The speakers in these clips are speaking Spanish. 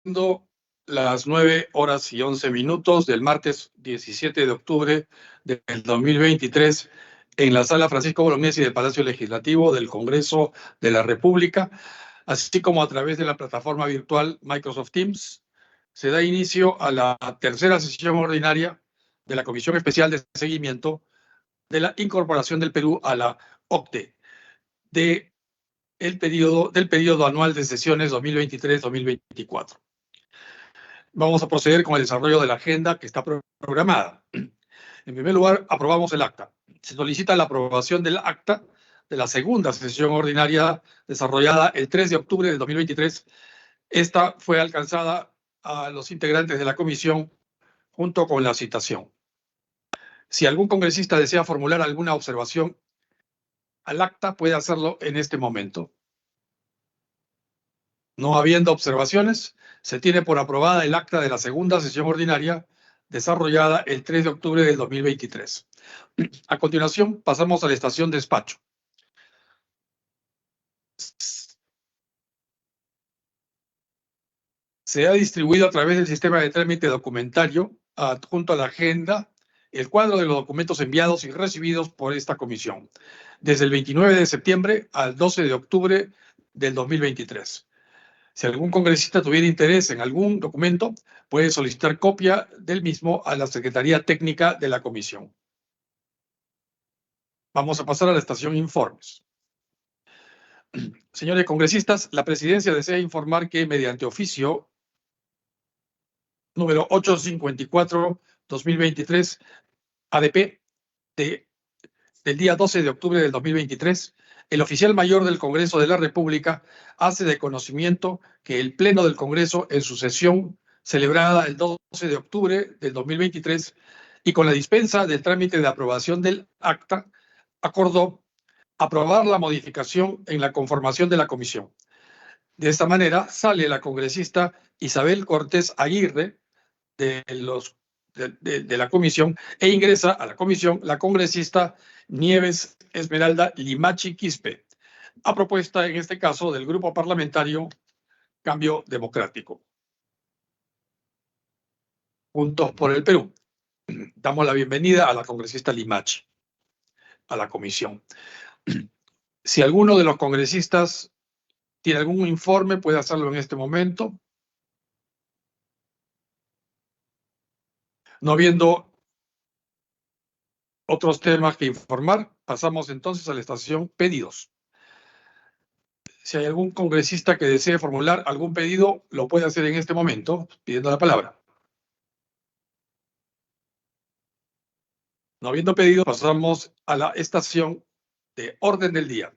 Siendo las 9:11 del martes 17 de octubre del 2023 en la sala Francisco Bolognesi del Palacio Legislativo del Congreso de la República, así como a través de la plataforma virtual Microsoft Teams, se da inicio a la tercera sesión ordinaria de la Comisión Especial de Seguimiento de la incorporación del Perú a la OCDE del periodo anual de sesiones 2023-2024. Vamos a proceder con el desarrollo de la agenda que está programada. En primer lugar, aprobamos el acta. Se solicita la aprobación del acta de la segunda sesión ordinaria desarrollada el 3 de octubre del 2023. Esta fue alcanzada a los integrantes de la comisión junto con la citación. Si algún congresista desea formular alguna observación al acta, puede hacerlo en este momento. No habiendo observaciones, se tiene por aprobada el acta de la segunda sesión ordinaria desarrollada el 3 de octubre del 2023. A continuación, pasamos a la estación despacho. Se ha distribuido a través del sistema de trámite documentario, adjunto a la agenda, el cuadro de los documentos enviados y recibidos por esta comisión, desde el 29 de septiembre al 12 de octubre del 2023. Si algún congresista tuviera interés en algún documento, puede solicitar copia del mismo a la Secretaría Técnica de la Comisión. Vamos a pasar a la estación informes. Señores congresistas, la Presidencia desea informar que mediante oficio número 854-2023, ADP, del día 12 de octubre del 2023, el oficial mayor del Congreso de la República hace de conocimiento que el Pleno del Congreso, en su sesión celebrada el 12 de octubre del 2023 y con la dispensa del trámite de aprobación del acta, acordó aprobar la modificación en la conformación de la comisión. De esta manera sale la congresista Isabel Cortés Aguirre de la comisión e ingresa a la comisión la congresista Nieves Esmeralda Limachi Quispe, a propuesta en este caso del grupo parlamentario Cambio Democrático. Juntos por el Perú. Damos la bienvenida a la congresista Limachi a la comisión. Si alguno de los congresistas tiene algún informe, puede hacerlo en este momento. No habiendo otros temas que informar, pasamos entonces a la estación pedidos. Si hay algún congresista que desee formular algún pedido, lo puede hacer en este momento, pidiendo la palabra. No habiendo pedido, pasamos a la estación de orden del día.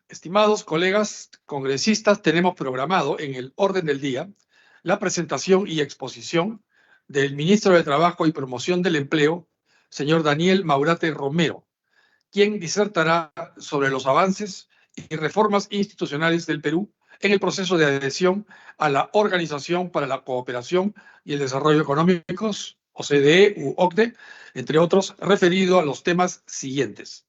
Estimados colegas congresistas, tenemos programado en el orden del día la presentación y exposición del ministro de Trabajo y Promoción del Empleo, señor Daniel Maurate Romero, quien disertará sobre los avances y reformas institucionales del Perú en el proceso de adhesión a la Organización para la Cooperación y el Desarrollo Económicos, OCDE u OCDE, entre otros, referido a los temas siguientes.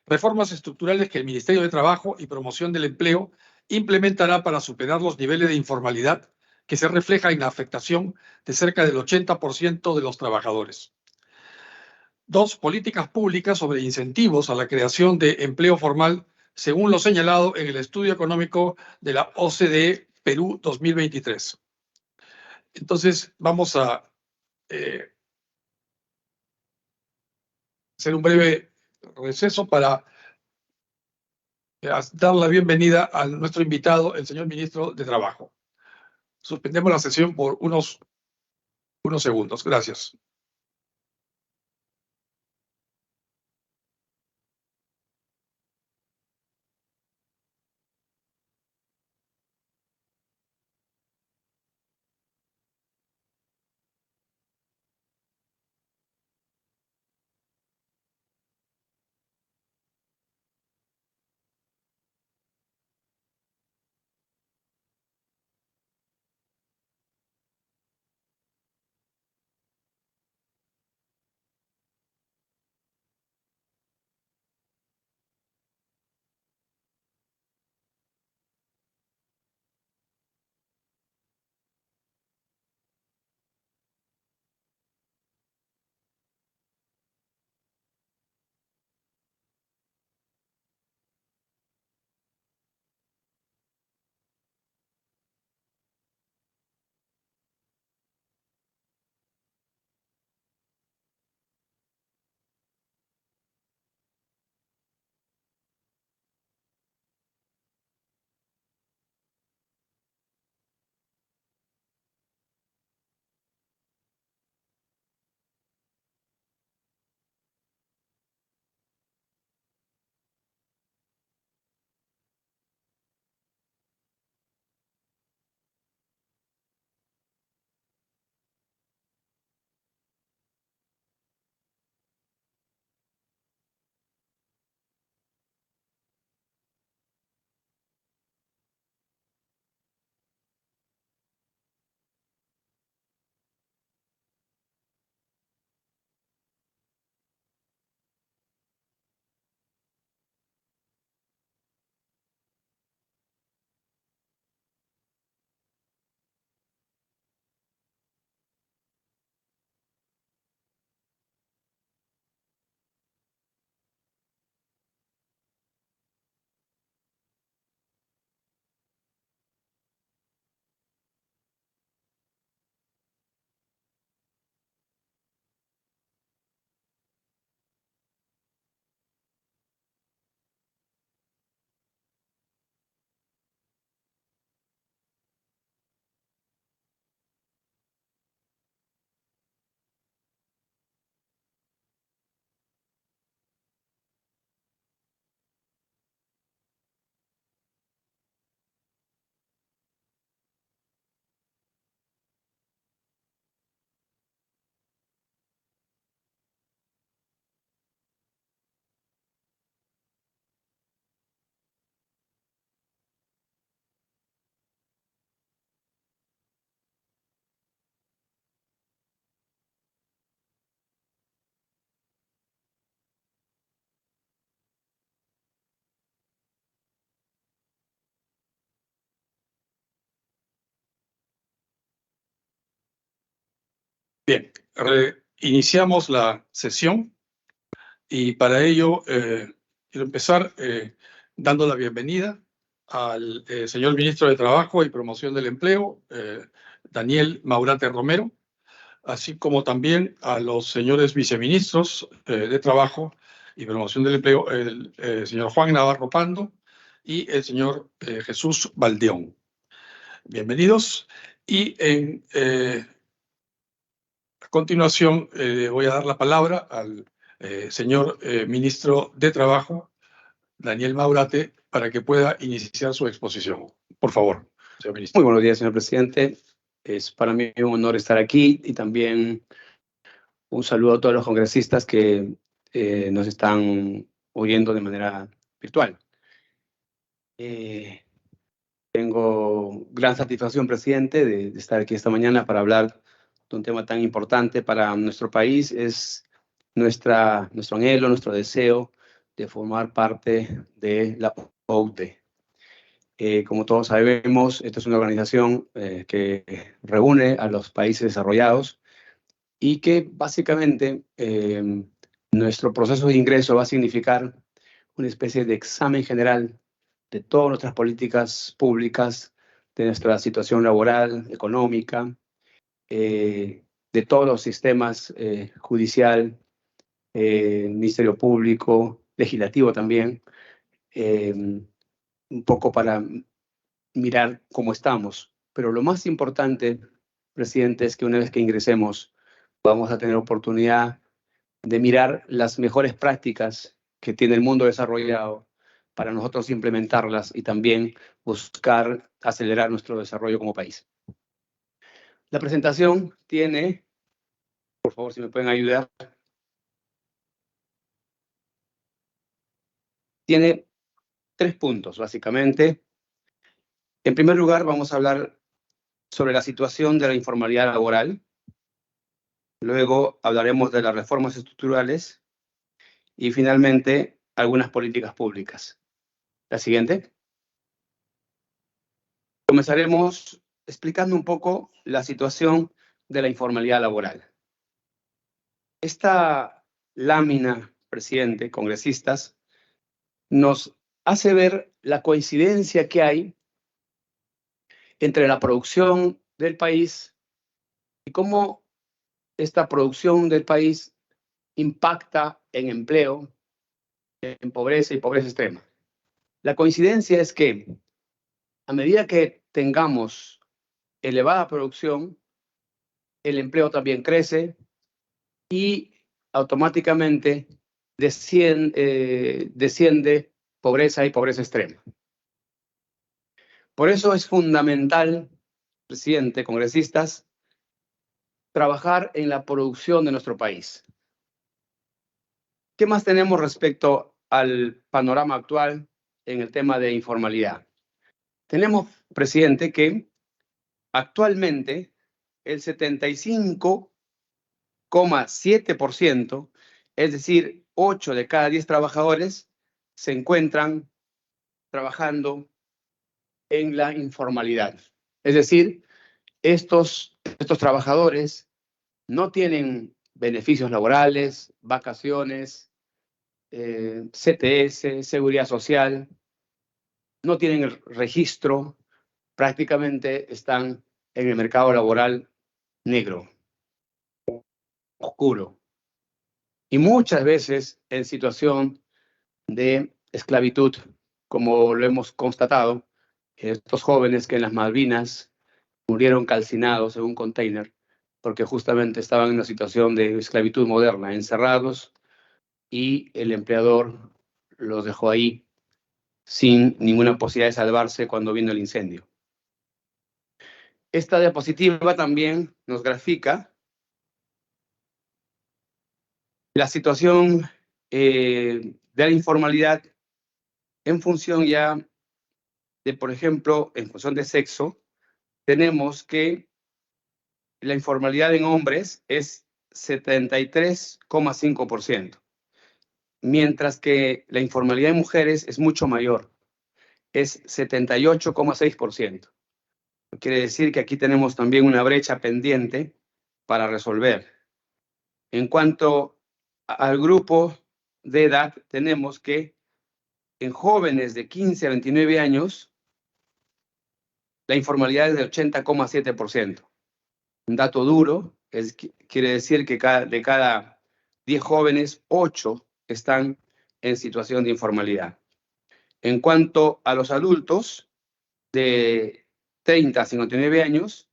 Reformas estructurales que el Ministerio de Trabajo y Promoción del Empleo implementará para superar los niveles de informalidad que se refleja en la afectación de cerca del 80% de los trabajadores. 2. Políticas públicas sobre incentivos a la creación de empleo formal, según lo señalado en el estudio económico de la OCDE Perú 2023. Entonces, vamos a hacer un breve receso para dar la bienvenida a nuestro invitado, el señor ministro de Trabajo. Suspendemos la sesión por unos segundos. Gracias. Bien, iniciamos la sesión y para ello quiero empezar dando la bienvenida al señor Ministro de Trabajo y Promoción del Empleo, Daniel Maurate Romero, así como también a los señores viceministros de Trabajo y Promoción del Empleo, el señor Juan Navarro Pando y el señor Jesús Valdeón. Bienvenidos. Y a continuación voy a dar la palabra al señor Ministro de Trabajo, Daniel Maurate, para que pueda iniciar su exposición. Por favor, señor ministro. Muy buenos días, señor presidente. Es para mí un honor estar aquí y también un saludo a todos los congresistas que nos están oyendo de manera virtual. Tengo gran satisfacción, presidente, de estar aquí esta mañana para hablar de un tema tan importante para nuestro país. Es nuestro anhelo, nuestro deseo de formar parte de la OCDE. Como todos sabemos, esta es una organización que reúne a los países desarrollados y que básicamente nuestro proceso de ingreso va a significar una especie de examen general de todas nuestras políticas públicas, de nuestra situación laboral, económica, de todos los sistemas judicial, Ministerio Público, legislativo también, un poco para mirar cómo estamos. Pero lo más importante, presidente, es que una vez que ingresemos, vamos a tener oportunidad de mirar las mejores prácticas que tiene el mundo desarrollado para nosotros implementarlas y también buscar acelerar nuestro desarrollo como país. La presentación tiene, por favor, si me pueden ayudar, tiene 3 puntos, básicamente. En primer lugar, vamos a hablar sobre la situación de la informalidad laboral. Luego hablaremos de las reformas estructurales y finalmente algunas políticas públicas. La siguiente. Comenzaremos explicando un poco la situación de la informalidad laboral. Esta lámina, presidente, congresistas, nos hace ver la coincidencia que hay entre la producción del país y cómo esta producción del país impacta en empleo, en pobreza y pobreza extrema. La coincidencia es que a medida que tengamos elevada producción, el empleo también crece y automáticamente desciende pobreza y pobreza extrema. Por eso es fundamental, presidente, congresistas, trabajar en la producción de nuestro país. ¿Qué más tenemos respecto al panorama actual en el tema de informalidad? Tenemos, presidente, que actualmente el 75,7%, es decir, 8 de cada 10 trabajadores, se encuentran trabajando en la informalidad. Es decir, estos trabajadores no tienen beneficios laborales, vacaciones, CTS, seguridad social, no tienen el registro, prácticamente están en el mercado laboral negro, oscuro, y muchas veces en situación de esclavitud, como lo hemos constatado, estos jóvenes que en las Malvinas murieron calcinados en un container porque justamente estaban en una situación de esclavitud moderna, encerrados, y el empleador los dejó ahí sin ninguna posibilidad de salvarse cuando vino el incendio. Esta diapositiva también nos grafica la situación de la informalidad en función ya de, por ejemplo, en función de sexo. Tenemos que la informalidad en hombres es 73,5%, mientras que la informalidad en mujeres es mucho mayor, es 78,6%. Quiere decir que aquí tenemos también una brecha pendiente para resolver. En cuanto al grupo de edad, tenemos que en jóvenes de 15 a 29 años, la informalidad es del 80,7%. Un dato duro, quiere decir que de cada 10 jóvenes, 8 están en situación de informalidad. En cuanto a los adultos de 30 a 59 años,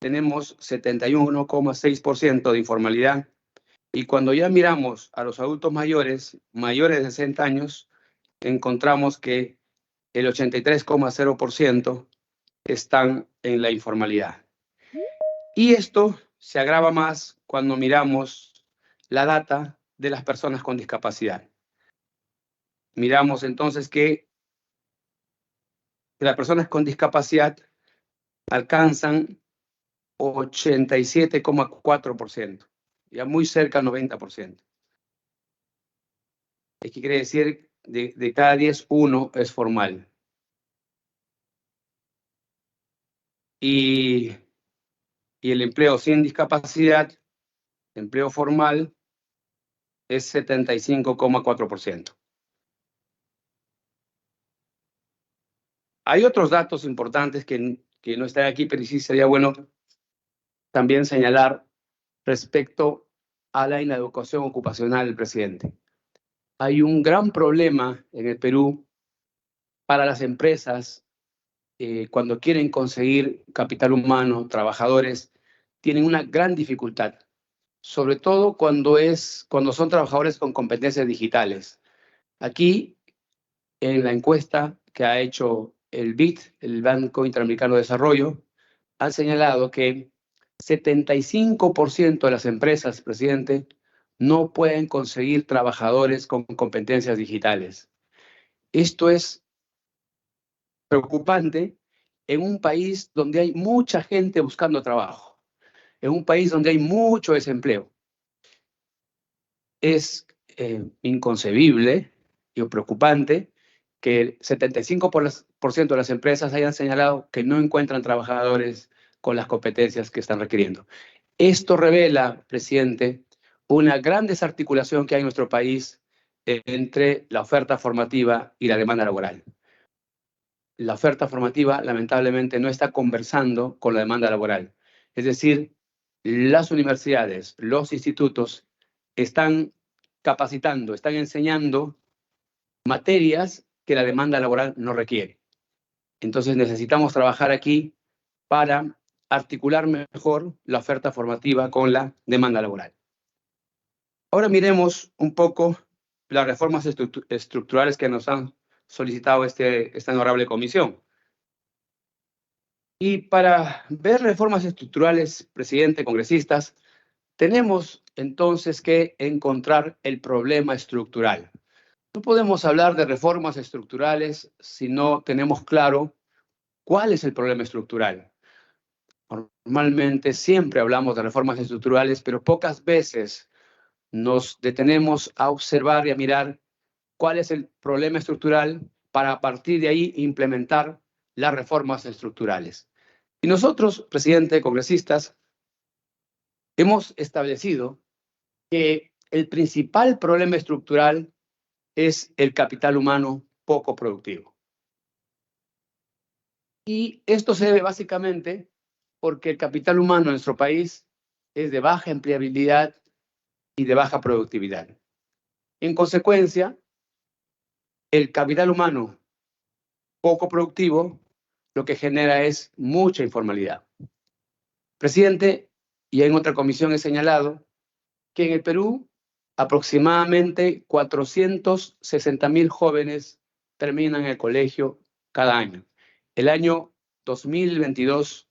tenemos 71,6% de informalidad. Y cuando ya miramos a los adultos mayores de 60 años, encontramos que el 83,0% están en la informalidad. Y esto se agrava más cuando miramos la data de las personas con discapacidad. Miramos entonces que las personas con discapacidad alcanzan 87,4%, ya muy cerca al 90%. ¿Qué quiere decir? De cada 10, 1 es formal. Y el empleo sin discapacidad, empleo formal, es 75,4%. Hay otros datos importantes que no están aquí, pero sí sería bueno también señalar respecto a la inadecuación ocupacional, presidente. Hay un gran problema en el Perú para las empresas cuando quieren conseguir capital humano, trabajadores, tienen una gran dificultad, sobre todo cuando son trabajadores con competencias digitales. Aquí, en la encuesta que ha hecho el BID, el Banco Interamericano de Desarrollo, han señalado que 75% de las empresas, presidente, no pueden conseguir trabajadores con competencias digitales. Esto es preocupante en un país donde hay mucha gente buscando trabajo, en un país donde hay mucho desempleo. Es inconcebible y preocupante que el 75% de las empresas hayan señalado que no encuentran trabajadores con las competencias que están requiriendo. Esto revela, presidente, una gran desarticulación que hay en nuestro país entre la oferta formativa y la demanda laboral. La oferta formativa, lamentablemente, no está conversando con la demanda laboral. Es decir, las universidades, los institutos están capacitando, están enseñando materias que la demanda laboral no requiere. Entonces necesitamos trabajar aquí para articular mejor la oferta formativa con la demanda laboral. Ahora miremos un poco las reformas estructurales que nos han solicitado esta honorable comisión. Y para ver reformas estructurales, presidente, congresistas, tenemos entonces que encontrar el problema estructural. No podemos hablar de reformas estructurales si no tenemos claro cuál es el problema estructural. Normalmente siempre hablamos de reformas estructurales, pero pocas veces nos detenemos a observar y a mirar cuál es el problema estructural para a partir de ahí implementar las reformas estructurales. Y nosotros, presidente, congresistas, hemos establecido que el principal problema estructural es el capital humano poco productivo. Y esto se debe básicamente porque el capital humano en nuestro país es de baja empleabilidad y de baja productividad. En consecuencia, el capital humano poco productivo lo que genera es mucha informalidad. Presidente, y en otra comisión he señalado que en el Perú aproximadamente 460.000 jóvenes terminan el colegio cada año. El año 2022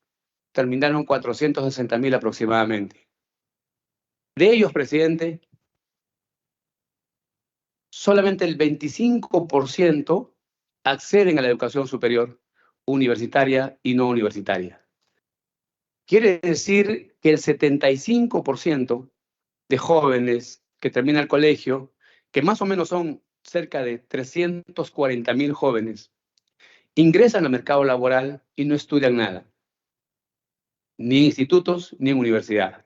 terminaron 460.000 aproximadamente. De ellos, presidente, solamente el 25% acceden a la educación superior, universitaria y no universitaria. Quiere decir que el 75% de jóvenes que terminan el colegio, que más o menos son cerca de 340.000 jóvenes, ingresan al mercado laboral y no estudian nada, ni en institutos ni en universidad.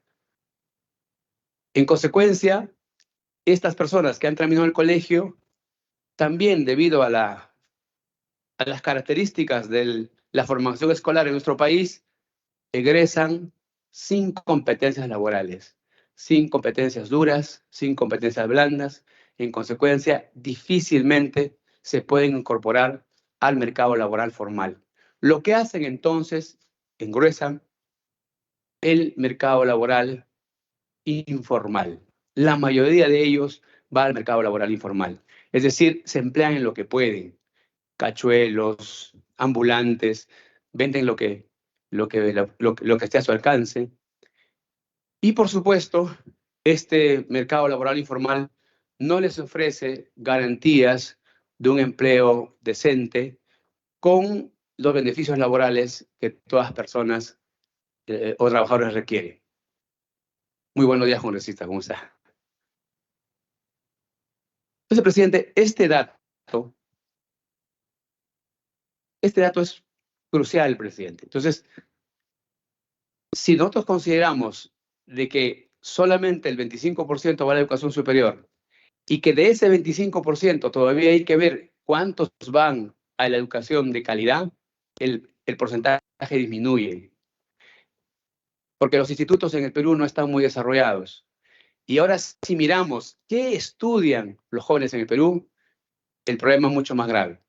En consecuencia, estas personas que han terminado el colegio, también debido a las características de la formación escolar en nuestro país, egresan sin competencias laborales, sin competencias duras, sin competencias blandas. En consecuencia, difícilmente se pueden incorporar al mercado laboral formal. Lo que hacen entonces, engruesan el mercado laboral informal. La mayoría de ellos va al mercado laboral informal. Es decir, se emplean en lo que pueden. Cachuelos, ambulantes, venden lo que esté a su alcance. Y por supuesto, este mercado laboral informal no les ofrece garantías de un empleo decente con los beneficios laborales que todas personas o trabajadores requieren. Muy buenos días, congresista, ¿cómo está? Entonces, presidente, este dato es crucial, presidente. Entonces, si nosotros consideramos de que solamente el 25% va a la educación superior y que de ese 25% todavía hay que ver cuántos van a la educación de calidad, el porcentaje disminuye. Porque los institutos en el Perú no están muy desarrollados. Y ahora si miramos qué estudian los jóvenes en el Perú, el problema es mucho más grave.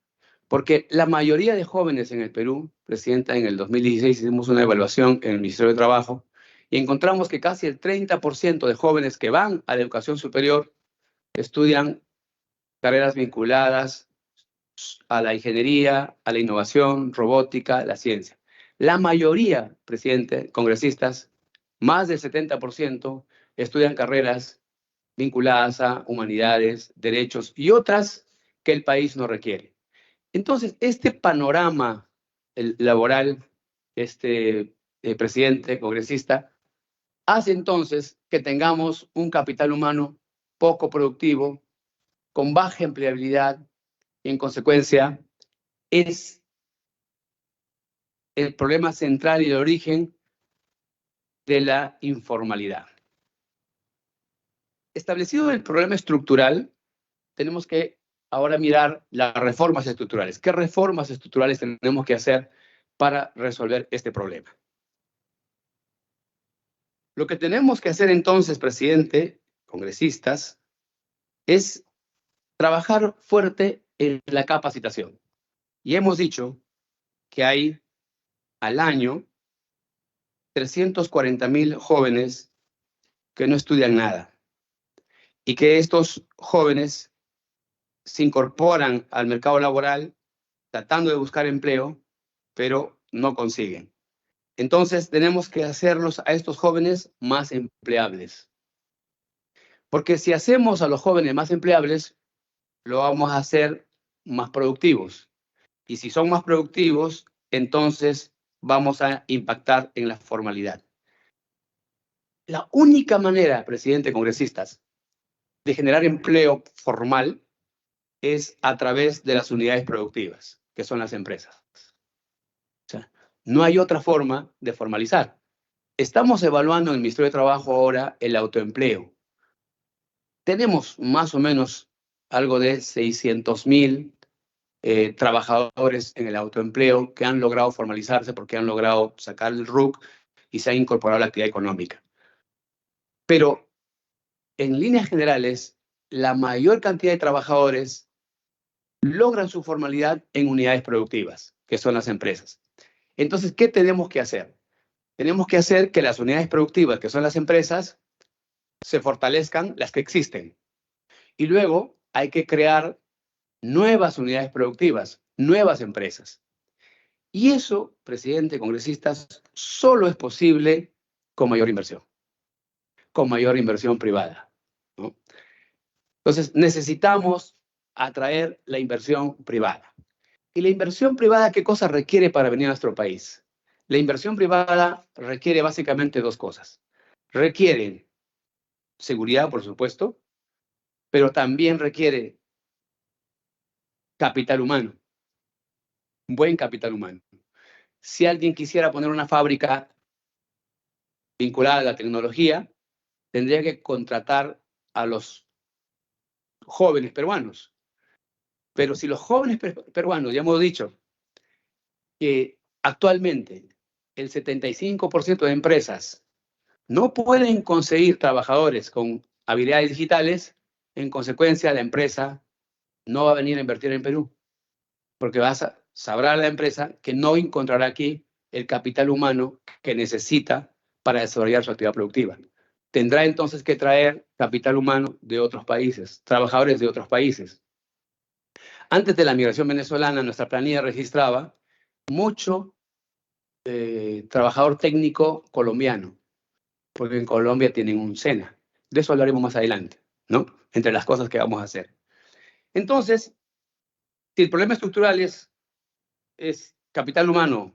Porque la mayoría de jóvenes en el Perú, presidenta, en el 2016 hicimos una evaluación en el Ministerio de Trabajo y encontramos que casi el 30% de jóvenes que van a la educación superior estudian carreras vinculadas a la ingeniería, a la innovación, robótica, la ciencia. La mayoría, presidente, congresistas, más del 70%, estudian carreras vinculadas a humanidades, derechos y otras que el país no requiere. Entonces, este panorama laboral, presidente, congresista, hace entonces que tengamos un capital humano poco productivo, con baja empleabilidad, y en consecuencia es el problema central y el origen de la informalidad. Establecido el problema estructural, tenemos que ahora mirar las reformas estructurales. ¿Qué reformas estructurales tenemos que hacer para resolver este problema? Lo que tenemos que hacer entonces, presidente, congresistas, es trabajar fuerte en la capacitación. Y hemos dicho que hay al año 340,000 jóvenes que no estudian nada y que estos jóvenes se incorporan al mercado laboral tratando de buscar empleo, pero no consiguen. Entonces tenemos que hacerlos a estos jóvenes más empleables. Porque si hacemos a los jóvenes más empleables, lo vamos a hacer más productivos. Y si son más productivos, entonces vamos a impactar en la formalidad. La única manera, presidente, congresistas, de generar empleo formal es a través de las unidades productivas, que son las empresas. O sea, no hay otra forma de formalizar. Estamos evaluando en el Ministerio de Trabajo ahora el autoempleo. Tenemos más o menos algo de 600,000 trabajadores en el autoempleo que han logrado formalizarse porque han logrado sacar el RUC y se han incorporado a la actividad económica. Pero en líneas generales, la mayor cantidad de trabajadores logran su formalidad en unidades productivas, que son las empresas. Entonces, ¿qué tenemos que hacer? Tenemos que hacer que las unidades productivas, que son las empresas, se fortalezcan las que existen. Y luego hay que crear nuevas unidades productivas, nuevas empresas. Y eso, presidente, congresistas, solo es posible con mayor inversión privada, ¿no? Entonces, necesitamos atraer la inversión privada. ¿Y la inversión privada qué cosa requiere para venir a nuestro país? La inversión privada requiere básicamente dos cosas. Requiere seguridad, por supuesto, pero también requiere capital humano, buen capital humano. Si alguien quisiera poner una fábrica vinculada a la tecnología, tendría que contratar a los jóvenes peruanos. Pero si los jóvenes peruanos, ya hemos dicho, que actualmente el 75% de empresas no pueden conseguir trabajadores con habilidades digitales, en consecuencia la empresa no va a venir a invertir en Perú, porque sabrá la empresa que no encontrará aquí el capital humano que necesita para desarrollar su actividad productiva. Tendrá entonces que traer capital humano de otros países, trabajadores de otros países. Antes de la migración venezolana, nuestra planilla registraba mucho trabajador técnico colombiano, porque en Colombia tienen un SENA. De eso hablaremos más adelante, ¿no? Entre las cosas que vamos a hacer. Entonces, si el problema estructural es capital humano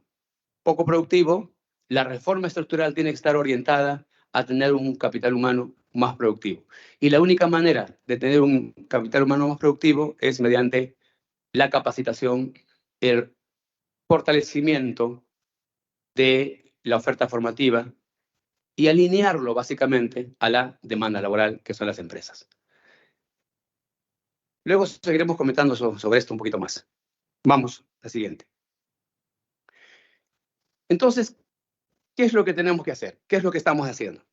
poco productivo, la reforma estructural tiene que estar orientada a tener un capital humano más productivo. Y la única manera de tener un capital humano más productivo es mediante la capacitación, el fortalecimiento de la oferta formativa y alinearlo básicamente a la demanda laboral que son las empresas. Luego seguiremos comentando sobre esto un poquito más. Vamos a la siguiente. Entonces, ¿qué es lo que tenemos que hacer? ¿Qué es lo que estamos haciendo?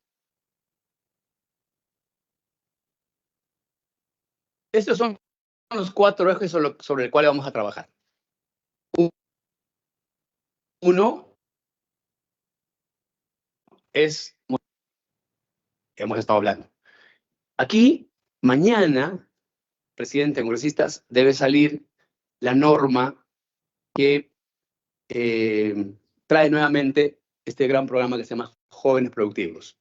Estos son los 4 ejes sobre el cual vamos a trabajar. Uno es, hemos estado hablando. Aquí, mañana, presidente, congresistas, debe salir la norma que trae nuevamente este gran programa que se llama Jóvenes Productivos.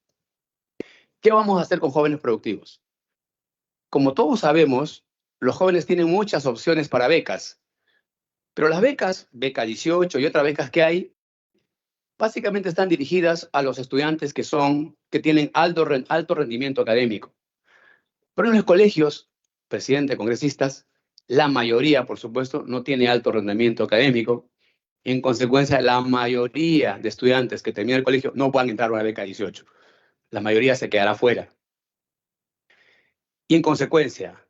¿Qué vamos a hacer con Jóvenes Productivos? Como todos sabemos, los jóvenes tienen muchas opciones para becas, pero las becas, beca 18 y otras becas que hay, básicamente están dirigidas a los estudiantes que tienen alto rendimiento académico. Pero en los colegios, presidente, congresistas, la mayoría, por supuesto, no tiene alto rendimiento académico. En consecuencia, la mayoría de estudiantes que terminan el colegio no pueden entrar a una beca 18. La mayoría se quedará fuera. Y en consecuencia,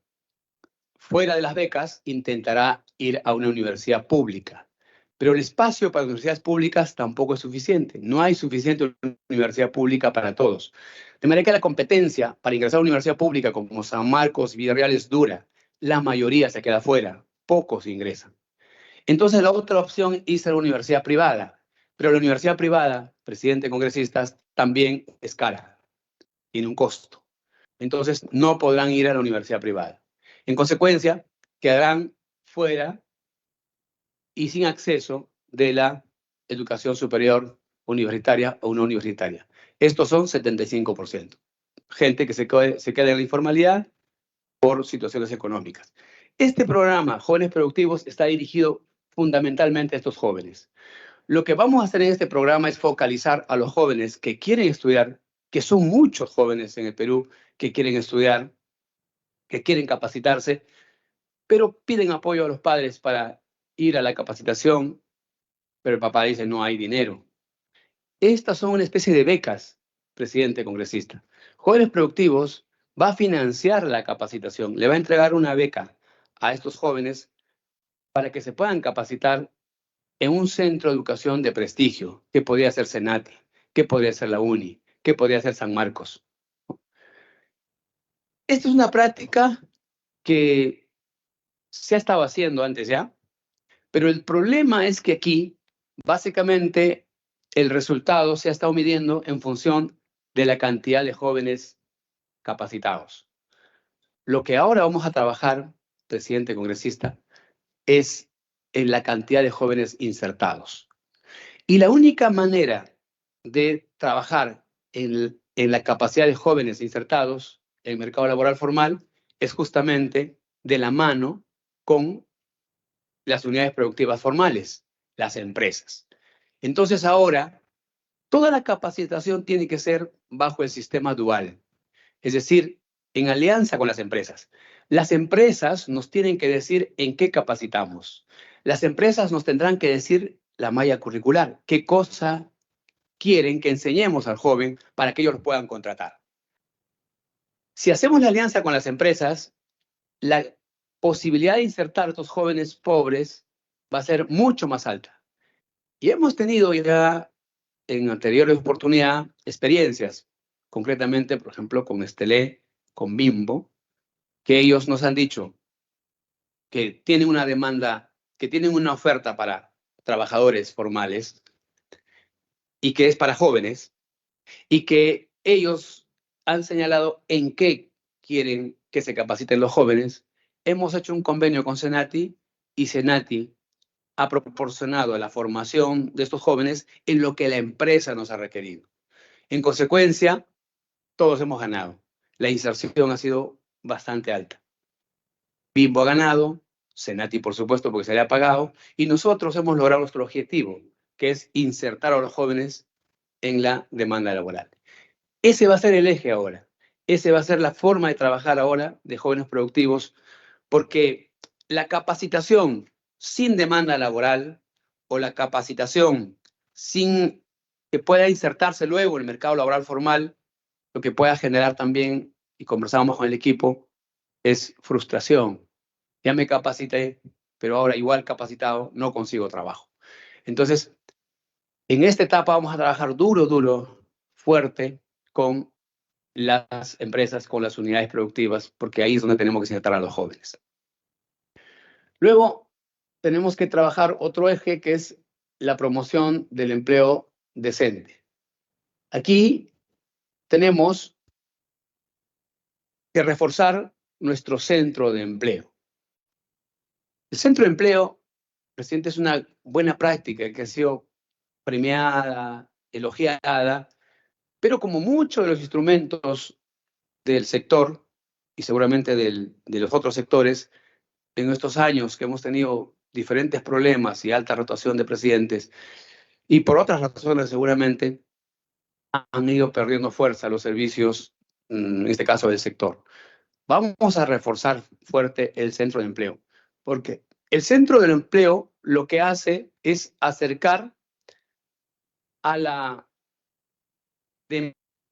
fuera de las becas, intentará ir a una universidad pública. Pero el espacio para universidades públicas tampoco es suficiente. No hay suficiente universidad pública para todos. De manera que la competencia para ingresar a una universidad pública como San Marcos, Villarreal es dura. La mayoría se queda fuera. Pocos ingresan. Entonces la otra opción es ir a la universidad privada. Pero la universidad privada, presidente, congresistas, también es cara. Tiene un costo. Entonces no podrán ir a la universidad privada. En consecuencia, quedarán fuera y sin acceso de la educación superior universitaria o no universitaria. Estos son 75%. Gente que se queda en la informalidad por situaciones económicas. Este programa, Jóvenes Productivos, está dirigido fundamentalmente a estos jóvenes. Lo que vamos a hacer en este programa es focalizar a los jóvenes que quieren estudiar, que son muchos jóvenes en el Perú que quieren estudiar, que quieren capacitarse, pero piden apoyo a los padres para ir a la capacitación, pero el papá dice no hay dinero. Estas son una especie de becas, presidente congresista. Jóvenes Productivos va a financiar la capacitación, le va a entregar una beca a estos jóvenes para que se puedan capacitar en un centro de educación de prestigio, que podría ser Senate, que podría ser la UNI, que podría ser San Marcos. Esta es una práctica que se ha estado haciendo antes ya, pero el problema es que aquí, básicamente, el resultado se ha estado midiendo en función de la cantidad de jóvenes capacitados. Lo que ahora vamos a trabajar, presidente congresista, es en la cantidad de jóvenes insertados. Y la única manera de trabajar en la capacidad de jóvenes insertados en el mercado laboral formal es justamente de la mano con las unidades productivas formales, las empresas. Entonces ahora, toda la capacitación tiene que ser bajo el sistema dual, es decir, en alianza con las empresas. Las empresas nos tienen que decir en qué capacitamos. Las empresas nos tendrán que decir la malla curricular, qué cosa quieren que enseñemos al joven para que ellos lo puedan contratar. Si hacemos la alianza con las empresas, la posibilidad de insertar a estos jóvenes pobres va a ser mucho más alta. Y hemos tenido ya en anteriores oportunidades experiencias, concretamente, por ejemplo, con Nestlé, con Bimbo, que ellos nos han dicho que tienen una demanda, que tienen una oferta para trabajadores formales y que es para jóvenes, y que ellos han señalado en qué quieren que se capaciten los jóvenes. Hemos hecho un convenio con Senati y Senati ha proporcionado la formación de estos jóvenes en lo que la empresa nos ha requerido. En consecuencia, todos hemos ganado. La inserción ha sido bastante alta. Bimbo ha ganado, Senati por supuesto porque se le ha pagado, y nosotros hemos logrado nuestro objetivo, que es insertar a los jóvenes en la demanda laboral. Ese va a ser el eje ahora. Esa va a ser la forma de trabajar ahora de jóvenes productivos, porque la capacitación sin demanda laboral o la capacitación sin que pueda insertarse luego en el mercado laboral formal, lo que pueda generar también, y conversábamos con el equipo, es frustración. Ya me capacité, pero ahora igual capacitado no consigo trabajo. Entonces, en esta etapa vamos a trabajar duro, fuerte, con las empresas, con las unidades productivas, porque ahí es donde tenemos que insertar a los jóvenes. Luego, tenemos que trabajar otro eje que es la promoción del empleo decente. Aquí tenemos que reforzar nuestro centro de empleo. El centro de empleo, presidente, es una buena práctica que ha sido premiada, elogiada, pero como muchos de los instrumentos del sector y seguramente de los otros sectores, en estos años que hemos tenido diferentes problemas y alta rotación de presidentes, y por otras razones seguramente, han ido perdiendo fuerza los servicios, en este caso del sector. Vamos a reforzar fuerte el centro de empleo, porque el centro del empleo lo que hace es acercar a la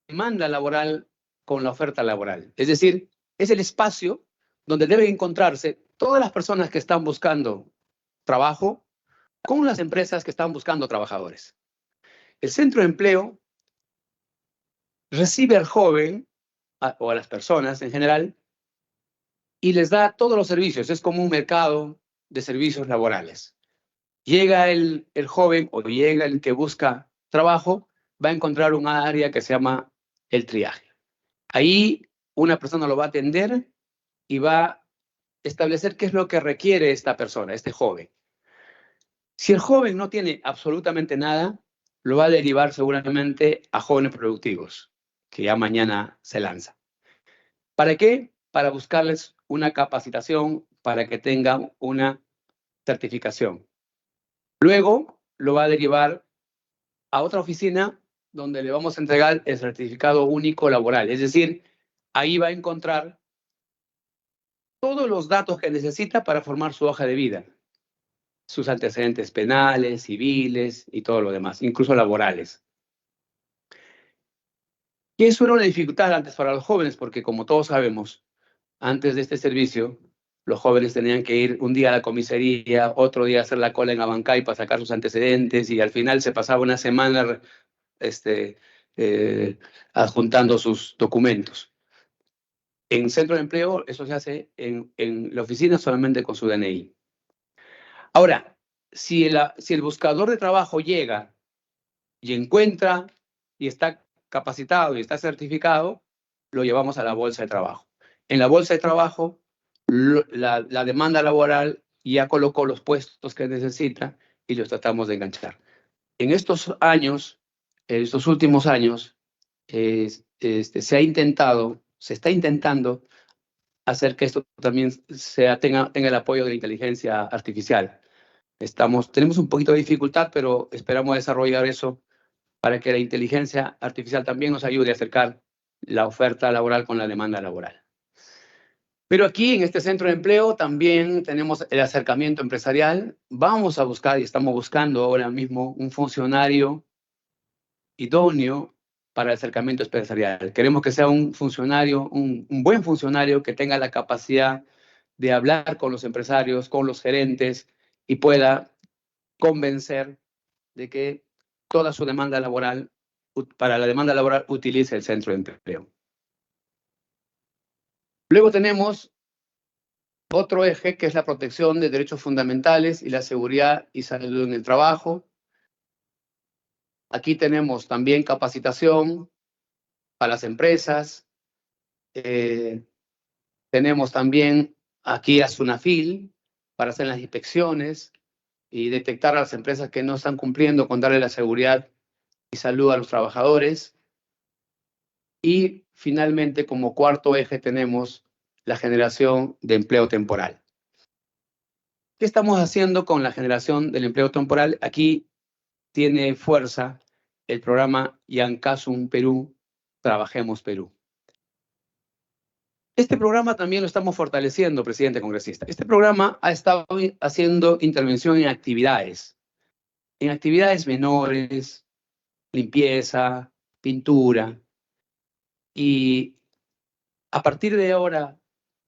demanda laboral con la oferta laboral. Es decir, es el espacio donde deben encontrarse todas las personas que están buscando trabajo con las empresas que están buscando trabajadores. El centro de empleo recibe al joven o a las personas en general y les da todos los servicios. Es como un mercado de servicios laborales. Llega el joven o llega el que busca trabajo, va a encontrar un área que se llama el triaje. Ahí una persona lo va a atender y va a establecer qué es lo que requiere esta persona, este joven. Si el joven no tiene absolutamente nada, lo va a derivar seguramente a jóvenes productivos, que ya mañana se lanza. ¿Para qué? Para buscarles una capacitación para que tengan una certificación. Luego lo va a derivar a otra oficina donde le vamos a entregar el certificado único laboral. Es decir, ahí va a encontrar todos los datos que necesita para formar su hoja de vida. Sus antecedentes penales, civiles y todo lo demás, incluso laborales. Y eso era una dificultad antes para los jóvenes, porque como todos sabemos, antes de este servicio, los jóvenes tenían que ir un día a la comisaría, otro día a hacer la cola en Abancay para sacar sus antecedentes y al final se pasaba una semana adjuntando sus documentos. En centro de empleo eso se hace en la oficina solamente con su DNI. Ahora, si el buscador de trabajo llega y encuentra y está capacitado y está certificado, lo llevamos a la bolsa de trabajo. En la bolsa de trabajo, la demanda laboral ya colocó los puestos que necesita y los tratamos de enganchar. En estos años, en estos últimos años, se está intentando hacer que esto también tenga el apoyo de la inteligencia artificial. Tenemos un poquito de dificultad, pero esperamos desarrollar eso para que la inteligencia artificial también nos ayude a acercar la oferta laboral con la demanda laboral. Pero aquí, en este centro de empleo, también tenemos el acercamiento empresarial. Vamos a buscar, y estamos buscando ahora mismo, un funcionario idóneo para el acercamiento empresarial. Queremos que sea un funcionario, un buen funcionario que tenga la capacidad de hablar con los empresarios, con los gerentes y pueda convencer de que toda su demanda laboral, para la demanda laboral, utilice el centro de empleo. Luego tenemos otro eje que es la protección de derechos fundamentales y la seguridad y salud en el trabajo. Aquí tenemos también capacitación para las empresas. Tenemos también aquí a SUNAFIL para hacer las inspecciones y detectar a las empresas que no están cumpliendo con darle la seguridad y salud a los trabajadores. Y finalmente, como cuarto eje, tenemos la generación de empleo temporal. ¿Qué estamos haciendo con la generación del empleo temporal? Aquí tiene fuerza el programa Yancasum Perú, Trabajemos Perú. Este programa también lo estamos fortaleciendo, presidente congresista. Este programa ha estado haciendo intervención en actividades menores, limpieza, pintura. Y a partir de ahora,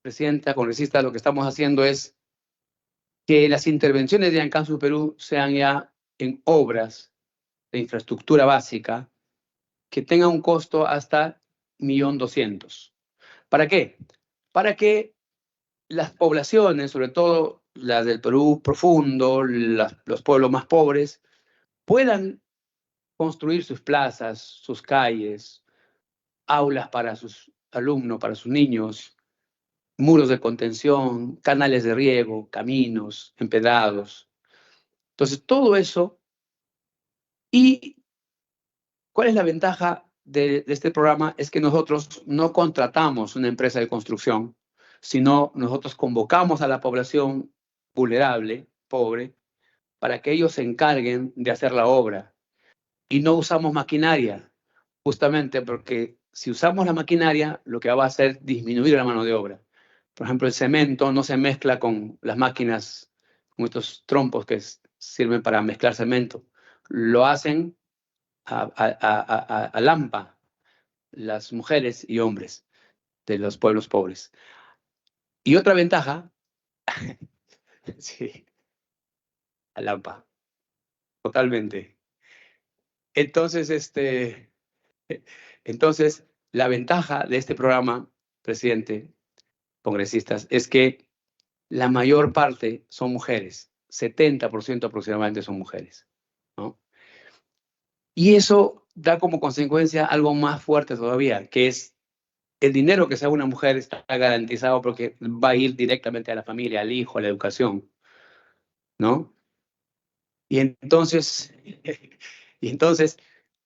presidenta congresista, lo que estamos haciendo es que las intervenciones de Yancasum Perú sean ya en obras de infraestructura básica que tengan un costo hasta 1.200.000. ¿Para qué? Para que las poblaciones, sobre todo las del Perú profundo, los pueblos más pobres, puedan construir sus plazas, sus calles, aulas para sus alumnos, para sus niños, muros de contención, canales de riego, caminos empedrados. Entonces, todo eso. ¿Y cuál es la ventaja de este programa? Es que nosotros no contratamos una empresa de construcción, sino nosotros convocamos a la población vulnerable, pobre, para que ellos se encarguen de hacer la obra. Y no usamos maquinaria, justamente porque si usamos la maquinaria, lo que va a hacer es disminuir la mano de obra. Por ejemplo, el cemento no se mezcla con las máquinas, con estos trompos que sirven para mezclar cemento. Lo hacen a Lampa, las mujeres y hombres de los pueblos pobres. Y otra ventaja, sí, a Lampa, totalmente. Entonces, entonces, la ventaja de este programa, presidente, congresistas, es que la mayor parte son mujeres, 70% aproximadamente son mujeres, ¿no? Y eso da como consecuencia algo más fuerte todavía, que es el dinero que sea una mujer está garantizado porque va a ir directamente a la familia, al hijo, a la educación, ¿no? Y entonces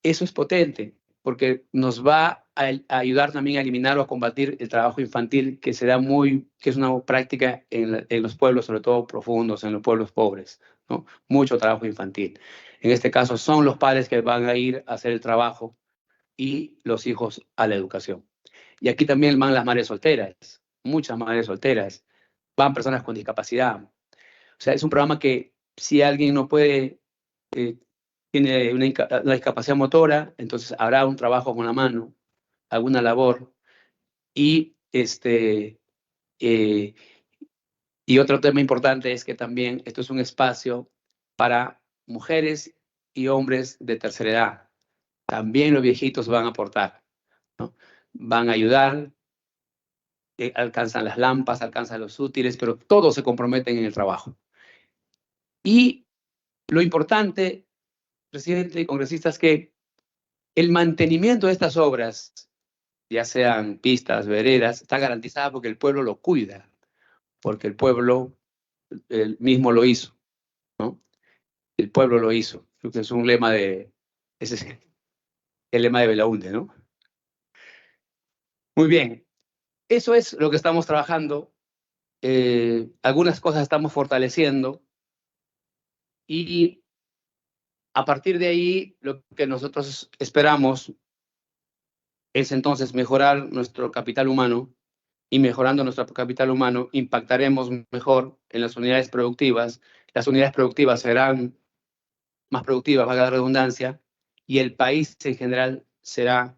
eso es potente, porque nos va a ayudar también a eliminar o a combatir el trabajo infantil que se da que es una práctica en los pueblos, sobre todo profundos, en los pueblos pobres, ¿no? Mucho trabajo infantil. En este caso son los padres que van a ir a hacer el trabajo y los hijos a la educación. Y aquí también van las madres solteras, muchas madres solteras, van personas con discapacidad. O sea, es un programa que si alguien no puede, tiene una discapacidad motora, entonces habrá un trabajo con la mano, alguna labor. Y, y otro tema importante es que también esto es un espacio para mujeres y hombres de tercera edad. También los viejitos van a aportar, ¿no? Van a ayudar, alcanzan las lámparas, alcanzan los útiles, pero todos se comprometen en el trabajo. Y lo importante, presidente y congresistas, es que el mantenimiento de estas obras, ya sean pistas, veredas, está garantizado porque el pueblo lo cuida, porque el pueblo mismo lo hizo, ¿no? El pueblo lo hizo. Creo que es un lema ese es el lema de Belaúnde, ¿no? Muy bien. Eso es lo que estamos trabajando. Algunas cosas estamos fortaleciendo y a partir de ahí lo que nosotros esperamos es entonces mejorar nuestro capital humano y mejorando nuestro capital humano impactaremos mejor en las unidades productivas. Las unidades productivas serán más productivas, valga la redundancia, y el país en general será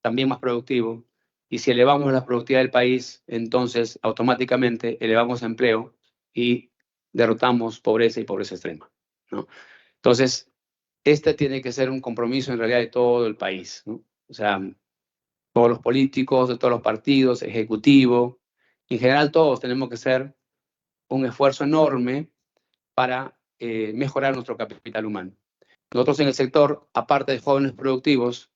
también más productivo. Y si elevamos la productividad del país, entonces automáticamente elevamos empleo y derrotamos pobreza y pobreza extrema, ¿no? Entonces, este tiene que ser un compromiso en realidad de todo el país, ¿no? O sea, todos los políticos, de todos los partidos, ejecutivo, en general todos tenemos que hacer un esfuerzo enorme para mejorar nuestro capital humano. Nosotros en el sector, aparte de jóvenes productivos,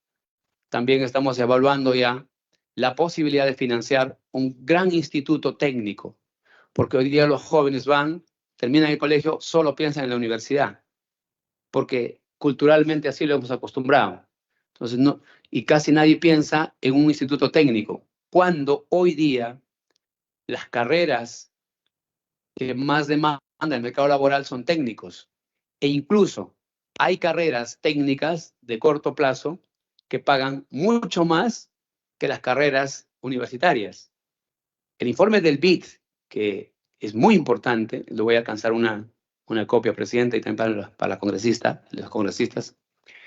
también estamos evaluando ya la posibilidad de financiar un gran instituto técnico, porque hoy día los jóvenes terminan el colegio, solo piensan en la universidad, porque culturalmente así lo hemos acostumbrado. Entonces, no, y casi nadie piensa en un instituto técnico, cuando hoy día las carreras que más demanda el mercado laboral son técnicos. E incluso hay carreras técnicas de corto plazo que pagan mucho más que las carreras universitarias. El informe del BID, que es muy importante, le voy a alcanzar una copia, presidente, y también para los congresistas.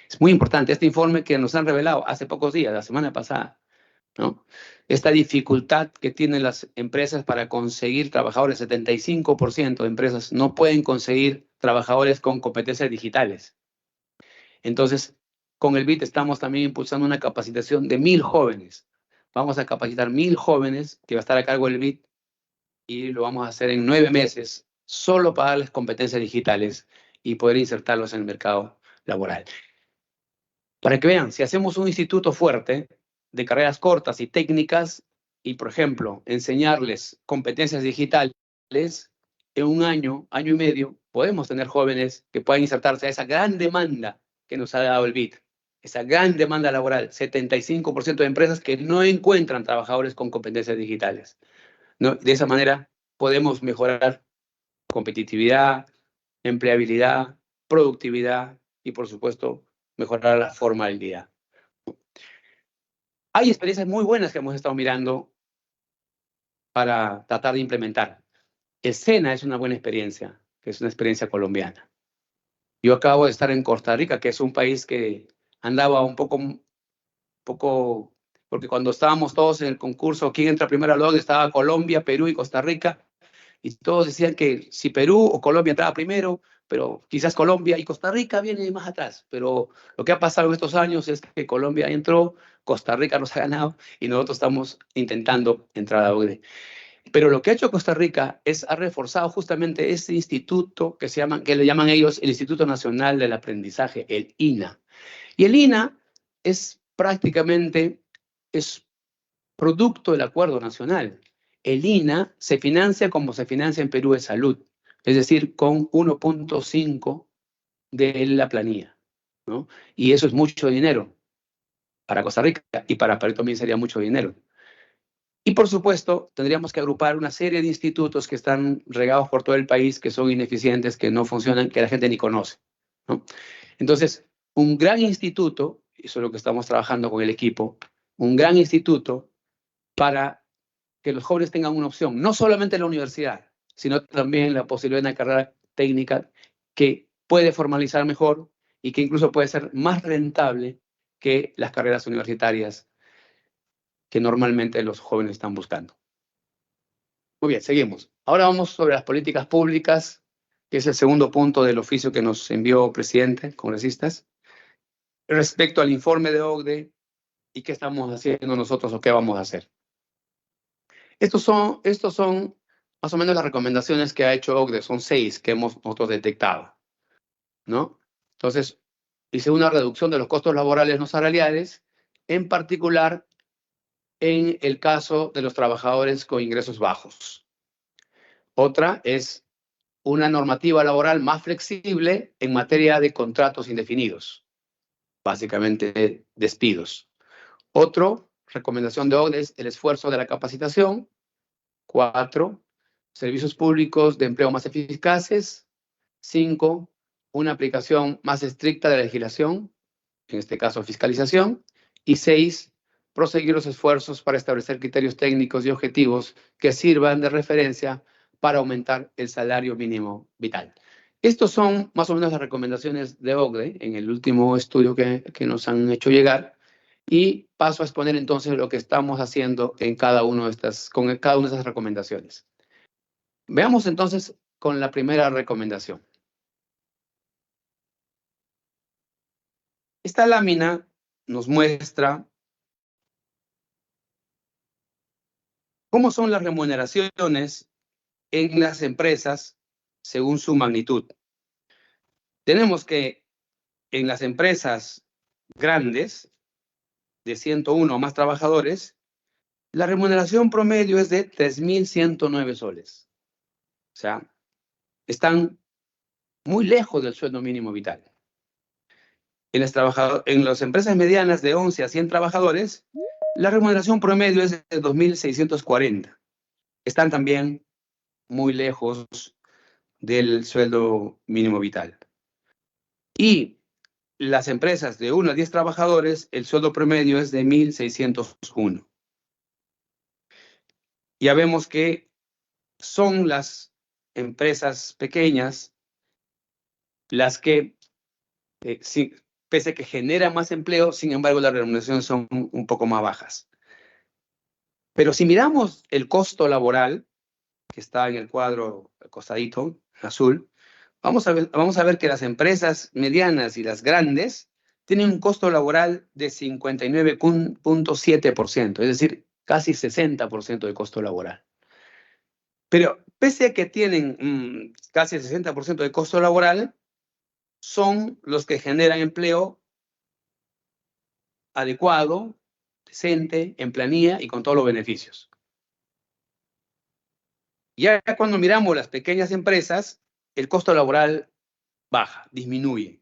Es muy importante este informe que nos han revelado hace pocos días, la semana pasada, ¿no? Esta dificultad que tienen las empresas para conseguir trabajadores, 75% de empresas no pueden conseguir trabajadores con competencias digitales. Entonces, con el BID estamos también impulsando una capacitación de 1.000 jóvenes. Vamos a capacitar 1.000 jóvenes que va a estar a cargo del BID y lo vamos a hacer en 9 meses, solo para darles competencias digitales y poder insertarlos en el mercado laboral. Para que vean, si hacemos un instituto fuerte de carreras cortas y técnicas y, por ejemplo, enseñarles competencias digitales, en un año, año y medio, podemos tener jóvenes que puedan insertarse a esa gran demanda que nos ha dado el BID, esa gran demanda laboral, 75% de empresas que no encuentran trabajadores con competencias digitales, ¿no? De esa manera podemos mejorar competitividad, empleabilidad, productividad y, por supuesto, mejorar la formalidad. Hay experiencias muy buenas que hemos estado mirando para tratar de implementar. El SENA es una buena experiencia, que es una experiencia colombiana. Yo acabo de estar en Costa Rica, que es un país que andaba un poco, porque cuando estábamos todos en el concurso, ¿quién entra primero al OCDE? Estaba Colombia, Perú y Costa Rica, y todos decían que si Perú o Colombia entraba primero, pero quizás Colombia y Costa Rica vienen más atrás. Pero lo que ha pasado en estos años es que Colombia entró, Costa Rica nos ha ganado y nosotros estamos intentando entrar a OCDE. Pero lo que ha hecho Costa Rica ha reforzado justamente ese instituto que le llaman ellos el Instituto Nacional del Aprendizaje, el INA. Y el INA es prácticamente producto del acuerdo nacional. El INA se financia como se financia en Perú de salud, es decir, con 1.5 de la planilla, ¿no? Y eso es mucho dinero para Costa Rica y para Perú también sería mucho dinero. Y por supuesto, tendríamos que agrupar una serie de institutos que están regados por todo el país, que son ineficientes, que no funcionan, que la gente ni conoce, ¿no? Entonces, un gran instituto, eso es lo que estamos trabajando con el equipo, un gran instituto para que los jóvenes tengan una opción, no solamente en la universidad, sino también la posibilidad de una carrera técnica que puede formalizar mejor y que incluso puede ser más rentable que las carreras universitarias que normalmente los jóvenes están buscando. Muy bien, seguimos. Ahora vamos sobre las políticas públicas, que es el segundo punto del oficio que nos envió el presidente, congresistas, respecto al informe de OCDE y qué estamos haciendo nosotros o qué vamos a hacer. Estos son más o menos las recomendaciones que ha hecho OCDE, son 6 que hemos nosotros detectado, ¿no? Entonces, dice una reducción de los costos laborales no salariales, en particular en el caso de los trabajadores con ingresos bajos. Otra es una normativa laboral más flexible en materia de contratos indefinidos, básicamente despidos. Otro, recomendación de OCDE es el esfuerzo de la capacitación. 4, servicios públicos de empleo más eficaces. 5, una aplicación más estricta de la legislación, en este caso fiscalización. Y 6, proseguir los esfuerzos para establecer criterios técnicos y objetivos que sirvan de referencia para aumentar el salario mínimo vital. Estos son más o menos las recomendaciones de OCDE en el último estudio que nos han hecho llegar. Y paso a exponer entonces lo que estamos haciendo en cada una de estas, con cada una de estas recomendaciones. Veamos entonces con la primera recomendación. Esta lámina nos muestra cómo son las remuneraciones en las empresas según su magnitud. Tenemos que en las empresas grandes, de 101 o más trabajadores, la remuneración promedio es de 3.109 soles. O sea, están muy lejos del sueldo mínimo vital. En las empresas medianas de 11 a 100 trabajadores, la remuneración promedio es de 2.640. Están también muy lejos del sueldo mínimo vital. Y las empresas de 1 a 10 trabajadores, el sueldo promedio es de 1.601. Ya vemos que son las empresas pequeñas las que, pese a que generan más empleo, sin embargo, las remuneraciones son un poco más bajas. Pero si miramos el costo laboral, que está en el cuadro costadito, azul, vamos a ver que las empresas medianas y las grandes tienen un costo laboral de 59.7%, es decir, casi 60% de costo laboral. Pero pese a que tienen casi el 60% de costo laboral, son los que generan empleo adecuado, decente, en planilla y con todos los beneficios. Ya cuando miramos las pequeñas empresas, el costo laboral baja, disminuye.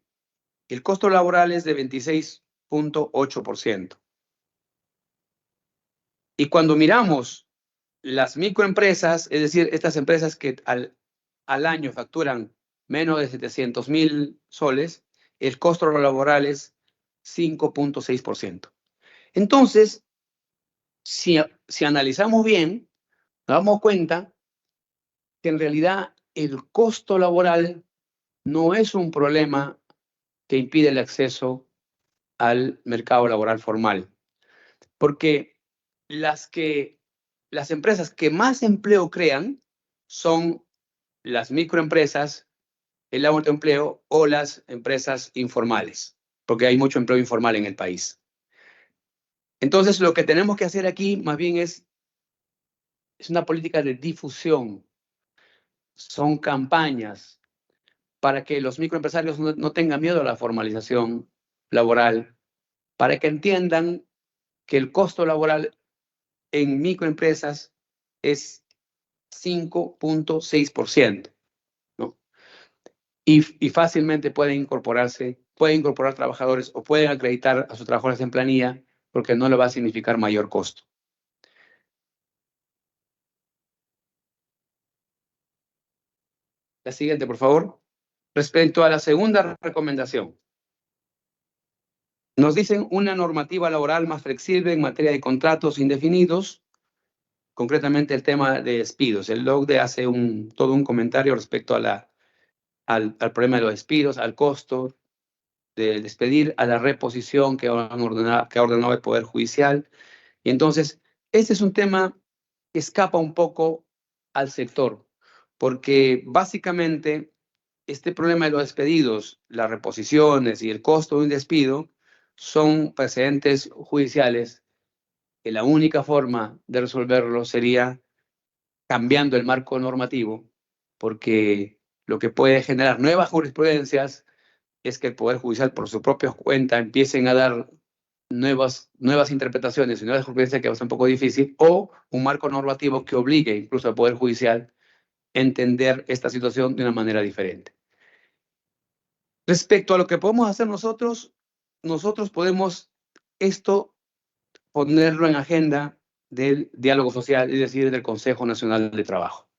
El costo laboral es de 26.8%. Y cuando miramos las microempresas, es decir, estas empresas que al año facturan menos de 700.000 soles, el costo laboral es 5.6%. Entonces, si analizamos bien, nos damos cuenta que en realidad el costo laboral no es un problema que impide el acceso al mercado laboral formal, porque las empresas que más empleo crean son las microempresas, el autoempleo o las empresas informales, porque hay mucho empleo informal en el país. Entonces, lo que tenemos que hacer aquí más bien es una política de difusión, son campañas para que los microempresarios no tengan miedo a la formalización laboral, para que entiendan que el costo laboral en microempresas es 5.6%, ¿no? Y fácilmente pueden incorporar trabajadores o pueden acreditar a sus trabajadores en planilla porque no le va a significar mayor costo. La siguiente, por favor. Respecto a la segunda recomendación, nos dicen una normativa laboral más flexible en materia de contratos indefinidos, concretamente el tema de despidos. El LOCDE hace todo un comentario respecto a al problema de los despidos, al costo de despedir, a la reposición que ha ordenado el Poder Judicial. Y entonces, este es un tema que escapa un poco al sector, porque básicamente este problema de los despedidos, las reposiciones y el costo de un despido son precedentes judiciales que la única forma de resolverlo sería cambiando el marco normativo, porque lo que puede generar nuevas jurisprudencias es que el Poder Judicial por su propia cuenta empiecen a dar nuevas interpretaciones y nuevas jurisprudencias que va a ser un poco difícil, o un marco normativo que obligue incluso al Poder Judicial a entender esta situación de una manera diferente. Respecto a lo que podemos hacer nosotros podemos esto ponerlo en agenda del diálogo social, es decir, del Consejo Nacional de Trabajo.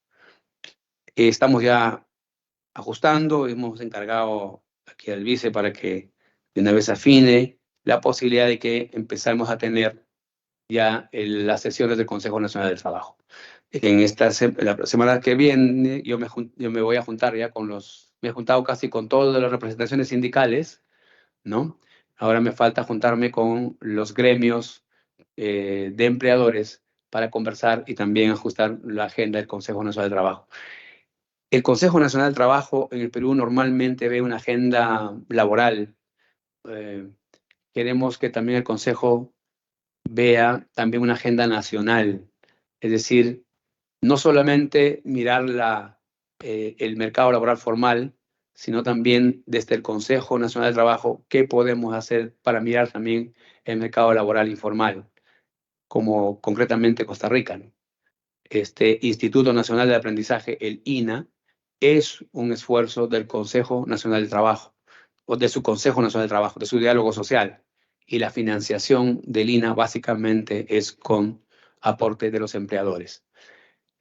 Estamos ya ajustando, hemos encargado aquí al vice para que de una vez afine la posibilidad de que empezamos a tener ya las sesiones del Consejo Nacional del Trabajo. La semana que viene yo me voy a juntar ya me he juntado casi con todas las representaciones sindicales, ¿no? Ahora me falta juntarme con los gremios de empleadores para conversar y también ajustar la agenda del Consejo Nacional del Trabajo. El Consejo Nacional del Trabajo en el Perú normalmente ve una agenda laboral. Queremos que también el Consejo vea también una agenda nacional, es decir, no solamente mirar el mercado laboral formal, sino también desde el Consejo Nacional del Trabajo, qué podemos hacer para mirar también el mercado laboral informal, como concretamente Costa Rica, ¿no? Este Instituto Nacional de Aprendizaje, el INA, es un esfuerzo del Consejo Nacional del Trabajo, o de su Consejo Nacional del Trabajo, de su diálogo social. Y la financiación del INA básicamente es con aporte de los empleadores.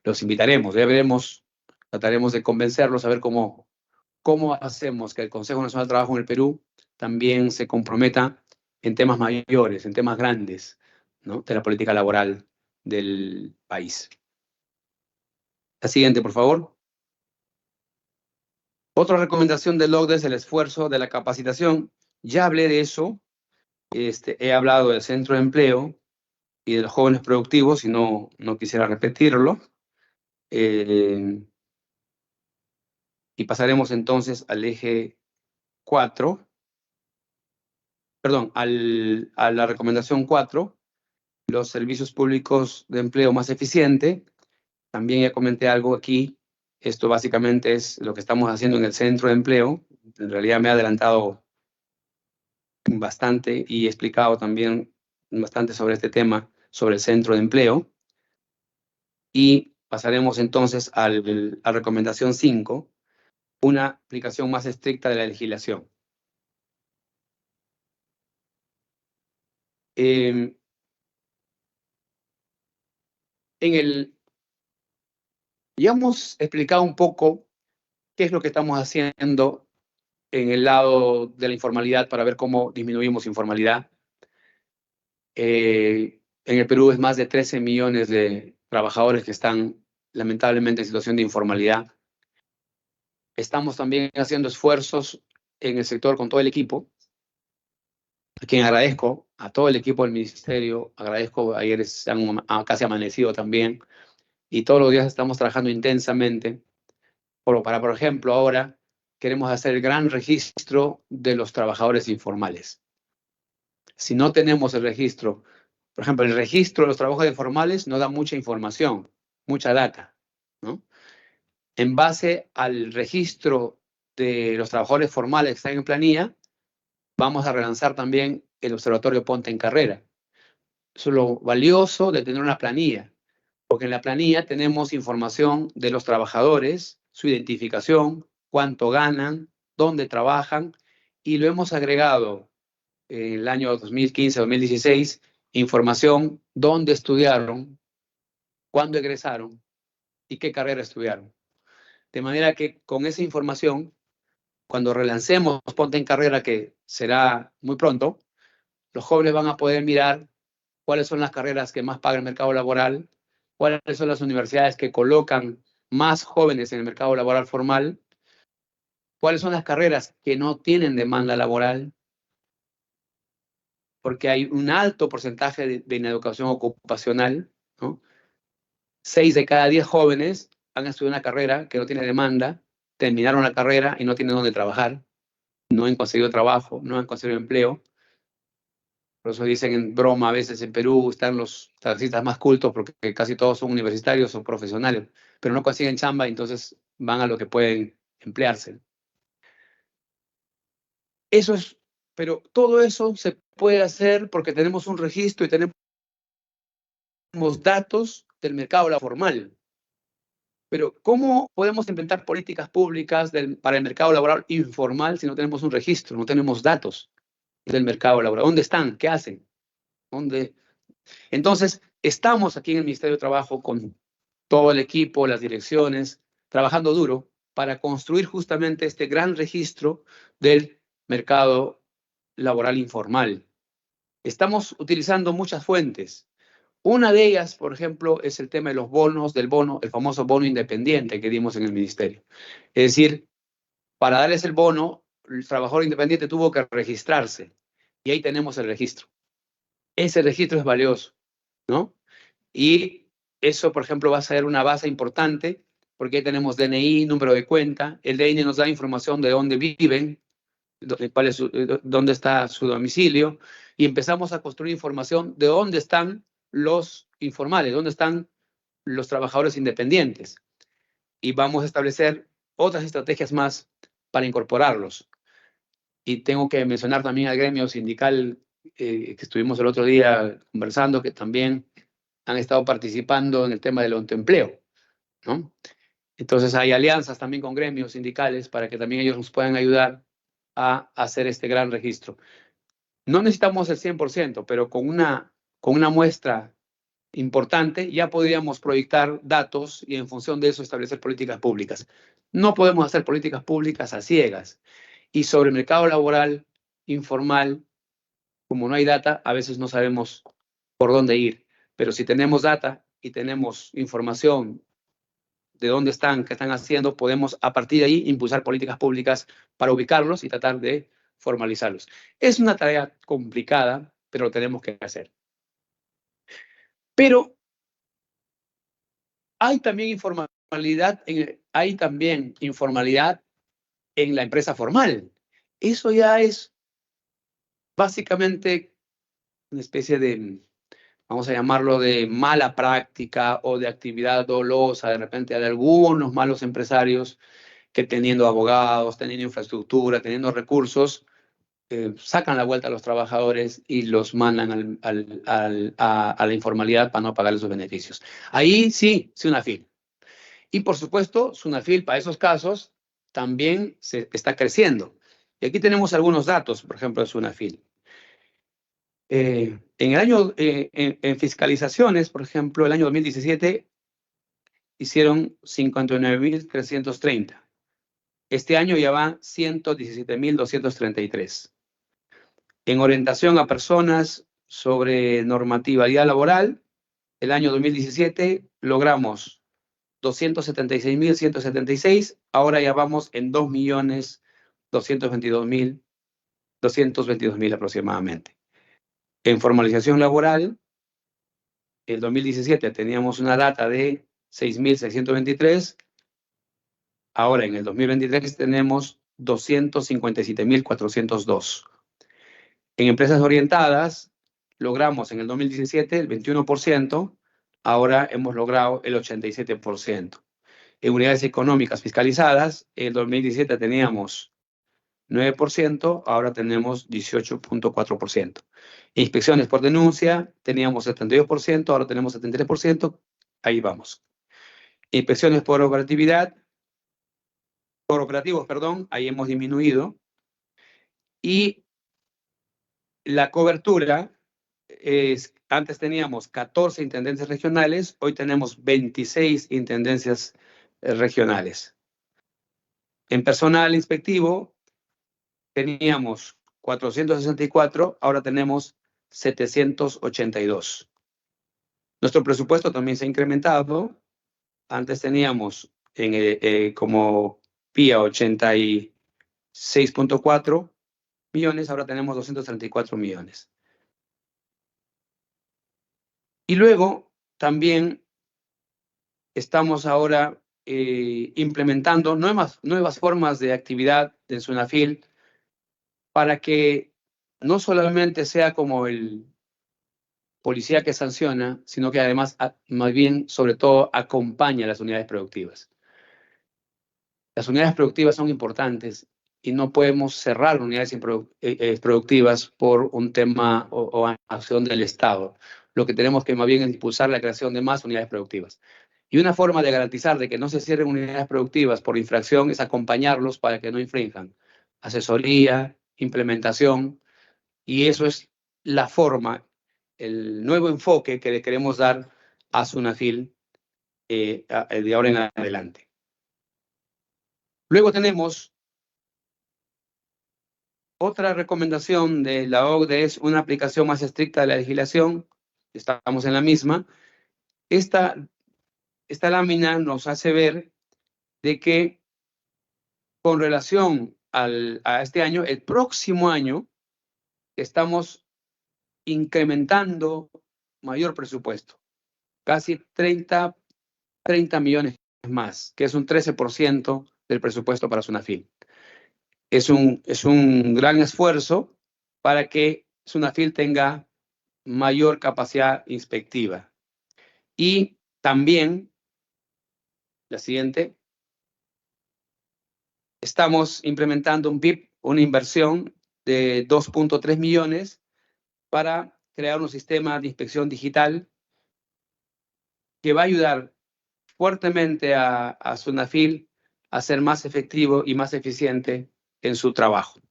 Los invitaremos, ya veremos, trataremos de convencerlos a ver cómo hacemos que el Consejo Nacional del Trabajo en el Perú también se comprometa en temas mayores, en temas grandes, ¿no?, de la política laboral del país. La siguiente, por favor. Otra recomendación del OCDE es el esfuerzo de la capacitación. Ya hablé de eso. He hablado del centro de empleo y de los jóvenes productivos y no quisiera repetirlo. Y pasaremos entonces al eje 4. Perdón, a la recomendación 4, los servicios públicos de empleo más eficiente. También ya comenté algo aquí. Esto básicamente es lo que estamos haciendo en el centro de empleo. En realidad me he adelantado bastante y he explicado también bastante sobre este tema, sobre el centro de empleo. Y pasaremos entonces a la recomendación 5, una aplicación más estricta de la legislación. Ya hemos explicado un poco qué es lo que estamos haciendo en el lado de la informalidad para ver cómo disminuimos informalidad. En el Perú es más de 13 millones de trabajadores que están lamentablemente en situación de informalidad. Estamos también haciendo esfuerzos en el sector con todo el equipo, a quien agradezco, a todo el equipo del ministerio, agradezco, ayer se han casi amanecido también, y todos los días estamos trabajando intensamente. Para, por ejemplo, ahora queremos hacer el gran registro de los trabajadores informales. Si no tenemos el registro, por ejemplo, el registro de los trabajadores informales nos da mucha información, mucha data, ¿no? En base al registro de los trabajadores formales que están en planilla, vamos a relanzar también el Observatorio Ponte en Carrera. Eso es lo valioso de tener una planilla, porque en la planilla tenemos información de los trabajadores, su identificación, cuánto ganan, dónde trabajan, y lo hemos agregado en el año 2015-2016, información dónde estudiaron, cuándo egresaron y qué carrera estudiaron. De manera que con esa información, cuando relancemos Ponte en Carrera, que será muy pronto, los jóvenes van a poder mirar cuáles son las carreras que más paga el mercado laboral, cuáles son las universidades que colocan más jóvenes en el mercado laboral formal, cuáles son las carreras que no tienen demanda laboral, porque hay un alto porcentaje de ineducación ocupacional, ¿no? 6 de cada 10 jóvenes han estudiado una carrera que no tiene demanda, terminaron la carrera y no tienen dónde trabajar, no han conseguido trabajo, no han conseguido empleo. Por eso dicen en broma, a veces en Perú están los taxistas más cultos porque casi todos son universitarios o profesionales, pero no consiguen chamba y entonces van a lo que pueden emplearse. Eso es, pero todo eso se puede hacer porque tenemos un registro y tenemos datos del mercado laboral formal. Pero ¿cómo podemos implementar políticas públicas para el mercado laboral informal si no tenemos un registro, no tenemos datos del mercado laboral? ¿Dónde están? ¿Qué hacen? ¿Dónde? Entonces, estamos aquí en el Ministerio de Trabajo con todo el equipo, las direcciones, trabajando duro para construir justamente este gran registro del mercado laboral informal. Estamos utilizando muchas fuentes. Una de ellas, por ejemplo, es el tema de los bonos, del bono, el famoso bono independiente que dimos en el ministerio. Es decir, para darles el bono, el trabajador independiente tuvo que registrarse. y ahí tenemos el registro. Ese registro es valioso, ¿no? Y eso, por ejemplo, va a ser una base importante, porque ahí tenemos DNI, número de cuenta, el DNI nos da información de dónde viven, dónde está su domicilio, y empezamos a construir información de dónde están los informales, dónde están los trabajadores independientes. Y vamos a establecer otras estrategias más para incorporarlos. Y tengo que mencionar también al gremio sindical que estuvimos el otro día conversando, que también han estado participando en el tema del autoempleo, ¿no? Entonces hay alianzas también con gremios sindicales para que también ellos nos puedan ayudar a hacer este gran registro. No necesitamos el 100%, pero con una muestra importante ya podríamos proyectar datos y en función de eso establecer políticas públicas. No podemos hacer políticas públicas a ciegas. Y sobre el mercado laboral informal, como no hay data, a veces no sabemos por dónde ir. Pero si tenemos data y tenemos información de dónde están, qué están haciendo, podemos a partir de ahí impulsar políticas públicas para ubicarlos y tratar de formalizarlos. Es una tarea complicada, pero lo tenemos que hacer. Pero hay también informalidad en la empresa formal. Eso ya es básicamente una especie de, vamos a llamarlo, de mala práctica o de actividad dolosa, de repente de algunos malos empresarios que teniendo abogados, teniendo infraestructura, teniendo recursos, sacan la vuelta a los trabajadores y los mandan a la informalidad para no pagarles sus beneficios. Ahí sí, SUNAFIL. Y por supuesto, SUNAFIL para esos casos también se está creciendo. Y aquí tenemos algunos datos, por ejemplo, de SUNAFIL. En fiscalizaciones, por ejemplo, el año 2017 hicieron 59.330. Este año ya van 117.233. En orientación a personas sobre normatividad laboral, el año 2017 logramos 276.176, ahora ya vamos en 2.222.222 aproximadamente. En formalización laboral, el 2017 teníamos una data de 6.623, ahora en el 2023 tenemos 257.402. En empresas orientadas, logramos en el 2017 el 21%, ahora hemos logrado el 87%. En unidades económicas fiscalizadas, en el 2017 teníamos 9%, ahora tenemos 18.4%. Inspecciones por denuncia, teníamos 72%, ahora tenemos 73%, ahí vamos. Inspecciones por operativos, ahí hemos disminuido. Y la cobertura antes teníamos 14 intendencias regionales, hoy tenemos 26 intendencias regionales. En personal inspectivo teníamos 464, ahora tenemos 782. Nuestro presupuesto también se ha incrementado. Antes teníamos como PIA 86.4 millones, ahora tenemos 234 millones. Y luego también estamos ahora implementando nuevas formas de actividad de SUNAFIL para que no solamente sea como el policía que sanciona, sino que además, más bien, sobre todo, acompaña a las unidades productivas. Las unidades productivas son importantes y no podemos cerrar unidades productivas por un tema o acción del Estado. Lo que tenemos que más bien es impulsar la creación de más unidades productivas. Y una forma de garantizar de que no se cierren unidades productivas por infracción es acompañarlos para que no infrinjan. Asesoría, implementación, y eso es la forma, el nuevo enfoque que le queremos dar a SUNAFIL de ahora en adelante. Luego tenemos otra recomendación de la OCDE, es una aplicación más estricta de la legislación. Estamos en la misma. Esta lámina nos hace ver de que con relación a este año, el próximo año, estamos incrementando mayor presupuesto, casi 30 millones más, que es un 13% del presupuesto para SUNAFIL. Es un gran esfuerzo para que SUNAFIL tenga mayor capacidad inspectiva. Y también, la siguiente, estamos implementando un PIB, una inversión de 2.3 millones para crear un sistema de inspección digital que va a ayudar fuertemente a SUNAFIL a ser más efectivo y más eficiente en su trabajo.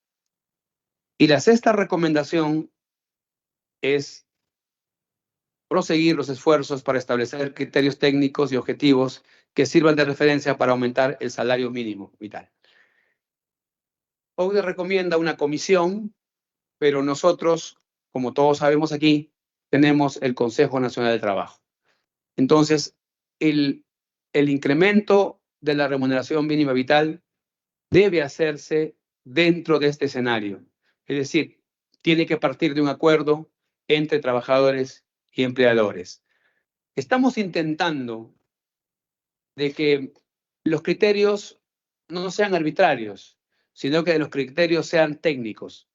Y la sexta recomendación es proseguir los esfuerzos para establecer criterios técnicos y objetivos que sirvan de referencia para aumentar el salario mínimo vital. OCDE recomienda una comisión, pero nosotros, como todos sabemos aquí, tenemos el Consejo Nacional de Trabajo. Entonces, el incremento de la remuneración mínima vital debe hacerse dentro de este escenario. Es decir, tiene que partir de un acuerdo entre trabajadores y empleadores. Estamos intentando de que los criterios no sean arbitrarios, sino que los criterios sean técnicos.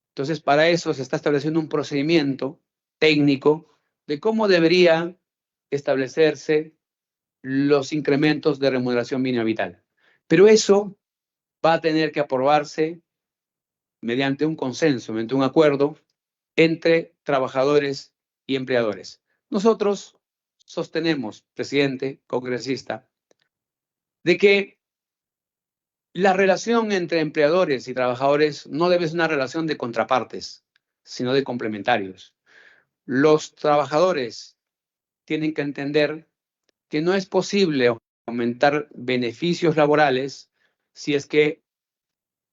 Entonces, para eso se está estableciendo un procedimiento técnico de cómo debería establecerse los incrementos de remuneración mínima vital. Pero eso va a tener que aprobarse mediante un consenso, mediante un acuerdo entre trabajadores y empleadores. Nosotros sostenemos, presidente, congresista, de que la relación entre empleadores y trabajadores no debe ser una relación de contrapartes, sino de complementarios. Los trabajadores tienen que entender que no es posible aumentar beneficios laborales si es que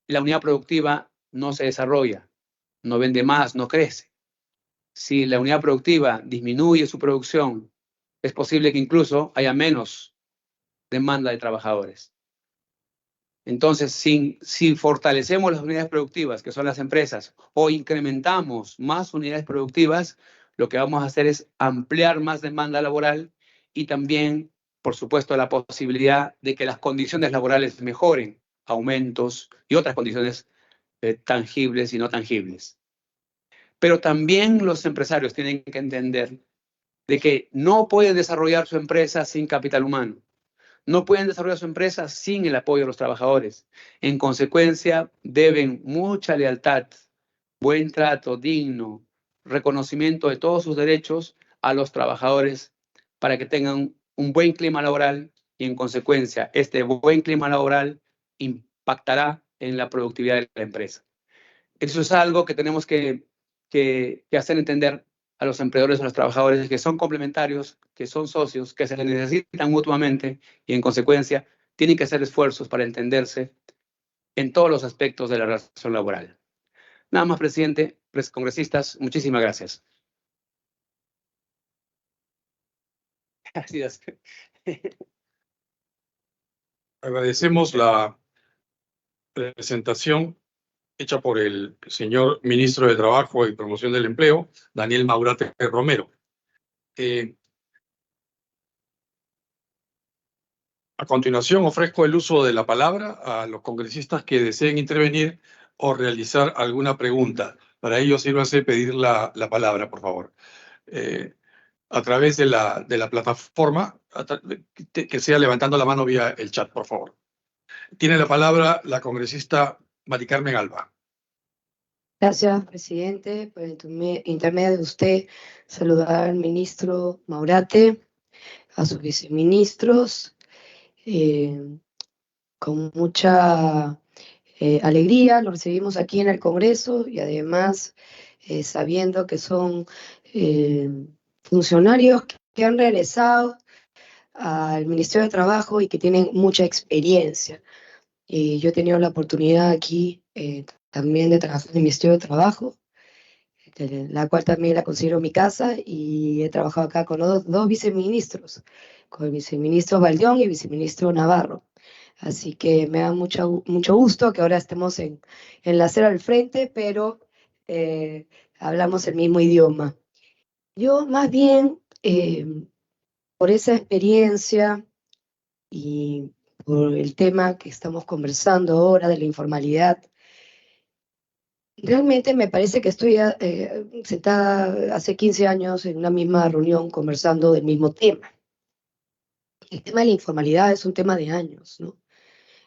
la unidad productiva no se desarrolla, no vende más, no crece. Si la unidad productiva disminuye su producción, es posible que incluso haya menos demanda de trabajadores. Entonces, si fortalecemos las unidades productivas, que son las empresas, o incrementamos más unidades productivas, lo que vamos a hacer es ampliar más demanda laboral y también, por supuesto, la posibilidad de que las condiciones laborales mejoren, aumentos y otras condiciones tangibles y no tangibles. Pero también los empresarios tienen que entender de que no pueden desarrollar su empresa sin capital humano. No pueden desarrollar su empresa sin el apoyo de los trabajadores. En consecuencia, deben mucha lealtad, buen trato, digno, reconocimiento de todos sus derechos a los trabajadores para que tengan un buen clima laboral y, en consecuencia, este buen clima laboral impactará en la productividad de la empresa. Eso es algo que tenemos que hacer entender a los empleadores y a los trabajadores, que son complementarios, que son socios, que se necesitan mutuamente y, en consecuencia, tienen que hacer esfuerzos para entenderse en todos los aspectos de la relación laboral. Nada más, presidente, congresistas, muchísimas gracias. Gracias. Agradecemos la presentación hecha por el señor ministro de Trabajo y Promoción del Empleo, Daniel Maurate Romero. A continuación, ofrezco el uso de la palabra a los congresistas que deseen intervenir o realizar alguna pregunta. Para ello, sírvase pedir la palabra, por favor. A través de la plataforma, que sea levantando la mano vía el chat, por favor. Tiene la palabra la congresista Mari Carmen Alba. Gracias, presidente. Por intermedio de usted, saludar al ministro Maurate, a sus viceministros, con mucha alegría. Lo recibimos aquí en el Congreso y además sabiendo que son funcionarios que han regresado al Ministerio de Trabajo y que tienen mucha experiencia. Yo he tenido la oportunidad aquí también de trabajar en el Ministerio de Trabajo, la cual también la considero mi casa, y he trabajado acá con dos viceministros, con el viceministro Valdión y el viceministro Navarro. Así que me da mucho gusto que ahora estemos en la acera al frente, pero hablamos el mismo idioma. Yo más bien, por esa experiencia y por el tema que estamos conversando ahora de la informalidad, realmente me parece que estoy sentada hace 15 años en una misma reunión conversando del mismo tema. El tema de la informalidad es un tema de años, ¿no?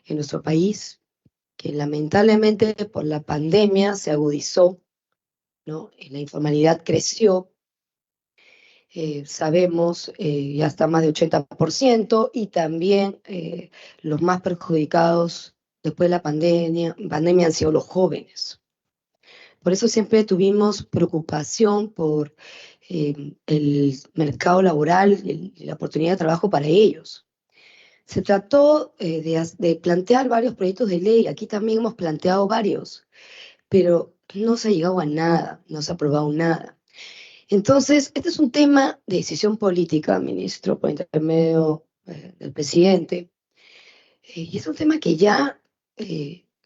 En nuestro país, que lamentablemente por la pandemia se agudizó, ¿no? Y la informalidad creció, sabemos, ya está más de 80%, y también los más perjudicados después de la pandemia han sido los jóvenes. Por eso siempre tuvimos preocupación por el mercado laboral y la oportunidad de trabajo para ellos. Se trató de plantear varios proyectos de ley, aquí también hemos planteado varios, pero no se ha llegado a nada, no se ha aprobado nada. Entonces, este es un tema de decisión política, ministro, por intermedio del presidente, y es un tema que ya,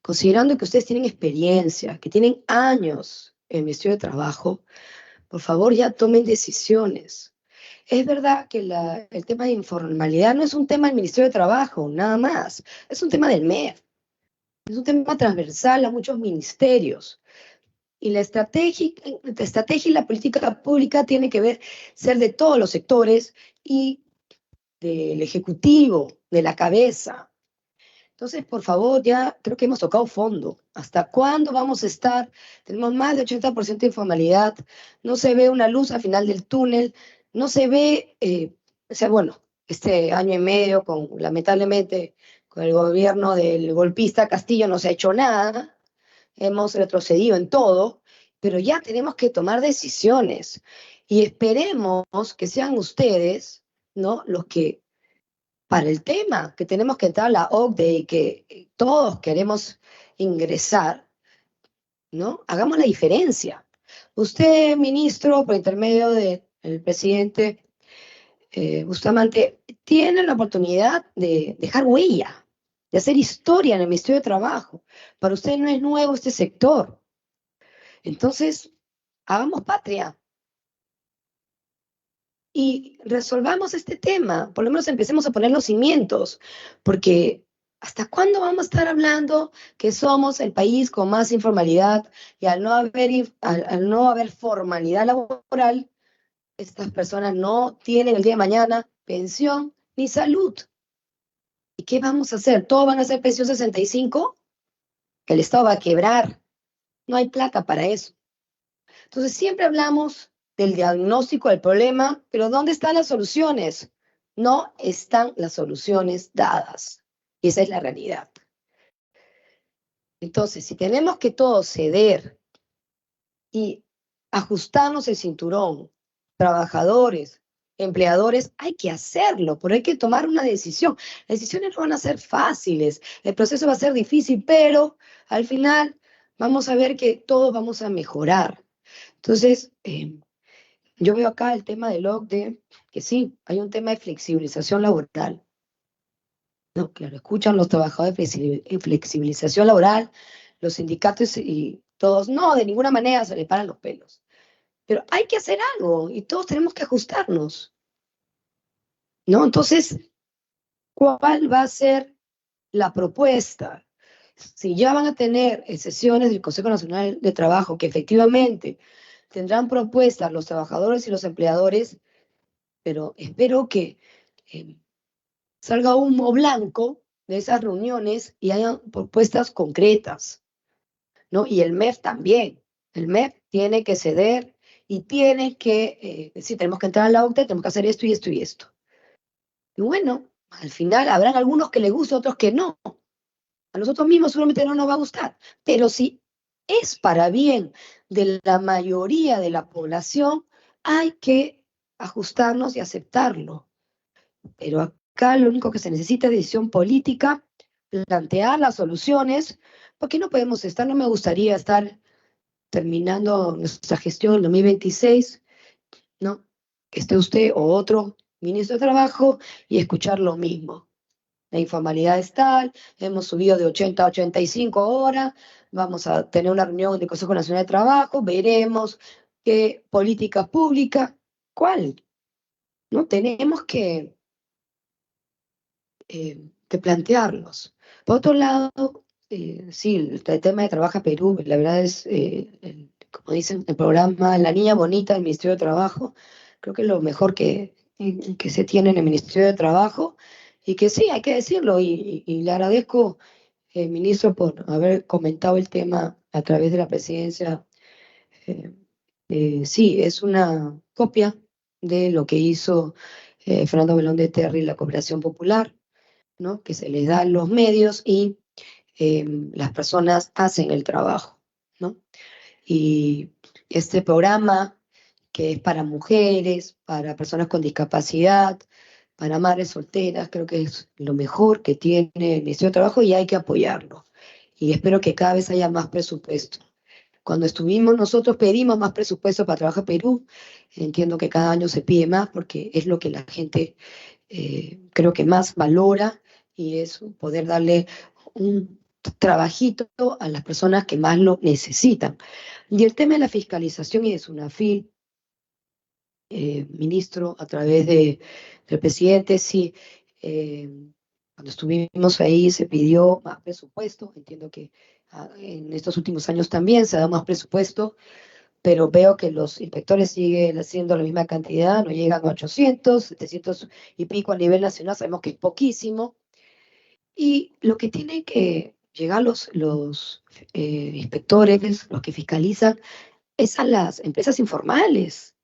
considerando que ustedes tienen experiencia, que tienen años en el Ministerio de Trabajo, por favor ya tomen decisiones. Es verdad que el tema de informalidad no es un tema del Ministerio de Trabajo, nada más, es un tema del MEF, es un tema transversal a muchos ministerios. Y la estrategia y la política pública tiene que ser de todos los sectores y del Ejecutivo, de la cabeza. Entonces, por favor, ya creo que hemos tocado fondo. ¿Hasta cuándo vamos a estar? Tenemos más de 80% de informalidad, no se ve una luz al final del túnel, no se ve, bueno, este año y medio, lamentablemente, con el gobierno del golpista Castillo no se ha hecho nada, hemos retrocedido en todo, pero ya tenemos que tomar decisiones y esperemos que sean ustedes, ¿no?, los que, para el tema que tenemos que entrar a la OCDE y que todos queremos ingresar, ¿no?, hagamos la diferencia. Usted, ministro, por intermedio del presidente Bustamante, tiene la oportunidad de dejar huella, de hacer historia en el Ministerio de Trabajo. Para usted no es nuevo este sector. Entonces, hagamos patria y resolvamos este tema. Por lo menos empecemos a poner los cimientos, porque ¿hasta cuándo vamos a estar hablando que somos el país con más informalidad y al no haber formalidad laboral, estas personas no tienen el día de mañana pensión ni salud? ¿Y qué vamos a hacer? ¿Todos van a hacer pensión 65? Que el Estado va a quebrar. No hay plata para eso. Entonces siempre hablamos del diagnóstico del problema, pero ¿dónde están las soluciones? No están las soluciones dadas. Y esa es la realidad. Entonces, si tenemos que todos ceder y ajustarnos el cinturón, trabajadores, empleadores, hay que hacerlo, pero hay que tomar una decisión. Las decisiones no van a ser fáciles, el proceso va a ser difícil, pero al final vamos a ver que todos vamos a mejorar. Entonces, yo veo acá el tema del OCDE, que sí, hay un tema de flexibilización laboral. No, claro, escuchan los trabajadores de flexibilización laboral, los sindicatos y todos, no, de ninguna manera se les paran los pelos. Pero hay que hacer algo y todos tenemos que ajustarnos, ¿no? Entonces, ¿cuál va a ser la propuesta? Si ya van a tener sesiones del Consejo Nacional de Trabajo que efectivamente tendrán propuestas los trabajadores y los empleadores, pero espero que salga humo blanco de esas reuniones y hayan propuestas concretas, ¿no? Y el MEF también. El MEF tiene que ceder y tiene que decir, tenemos que entrar a la OCDE, tenemos que hacer esto y esto y esto. Y bueno, al final habrán algunos que les guste, otros que no. A nosotros mismos seguramente no nos va a gustar, pero si es para bien de la mayoría de la población, hay que ajustarnos y aceptarlo. Pero acá lo único que se necesita es decisión política, plantear las soluciones, porque no podemos estar, no me gustaría estar terminando nuestra gestión en 2026, ¿no?, que esté usted o otro ministro de Trabajo y escuchar lo mismo. La informalidad es tal, hemos subido de 80 a 85 ahora, vamos a tener una reunión del Consejo Nacional de Trabajo, veremos qué políticas públicas, cuál, ¿no? Tenemos que plantearlos. Por otro lado, sí, el tema de Trabaja Perú, la verdad es, como dicen, el programa La Niña Bonita del Ministerio de Trabajo, creo que es lo mejor que se tiene en el Ministerio de Trabajo, y que sí, hay que decirlo, y le agradezco, ministro, por haber comentado el tema a través de la presidencia. Eh, sí, es una copia de lo que hizo Fernando Belón de Terry, la Cooperación Popular, ¿no? Que se les dan los medios y las personas hacen el trabajo, ¿no? Y este programa, que es para mujeres, para personas con discapacidad, para madres solteras, creo que es lo mejor que tiene el Ministerio de Trabajo y hay que apoyarlo. Y espero que cada vez haya más presupuesto. Cuando estuvimos, nosotros pedimos más presupuesto para Trabaja Perú. Entiendo que cada año se pide más porque es lo que la gente creo que más valora, y es poder darle un trabajito a las personas que más lo necesitan. Y el tema de la fiscalización y de SUNAFIL, ministro, a través del presidente, sí, eh, cuando estuvimos ahí se pidió más presupuesto. Entiendo que en estos últimos años también se ha dado más presupuesto, pero veo que los inspectores siguen haciendo la misma cantidad, no llegan a 800, 700 y pico a nivel nacional, sabemos que es poquísimo. Y lo que tienen que llegar los inspectores, los que fiscalizan, es a las empresas informales.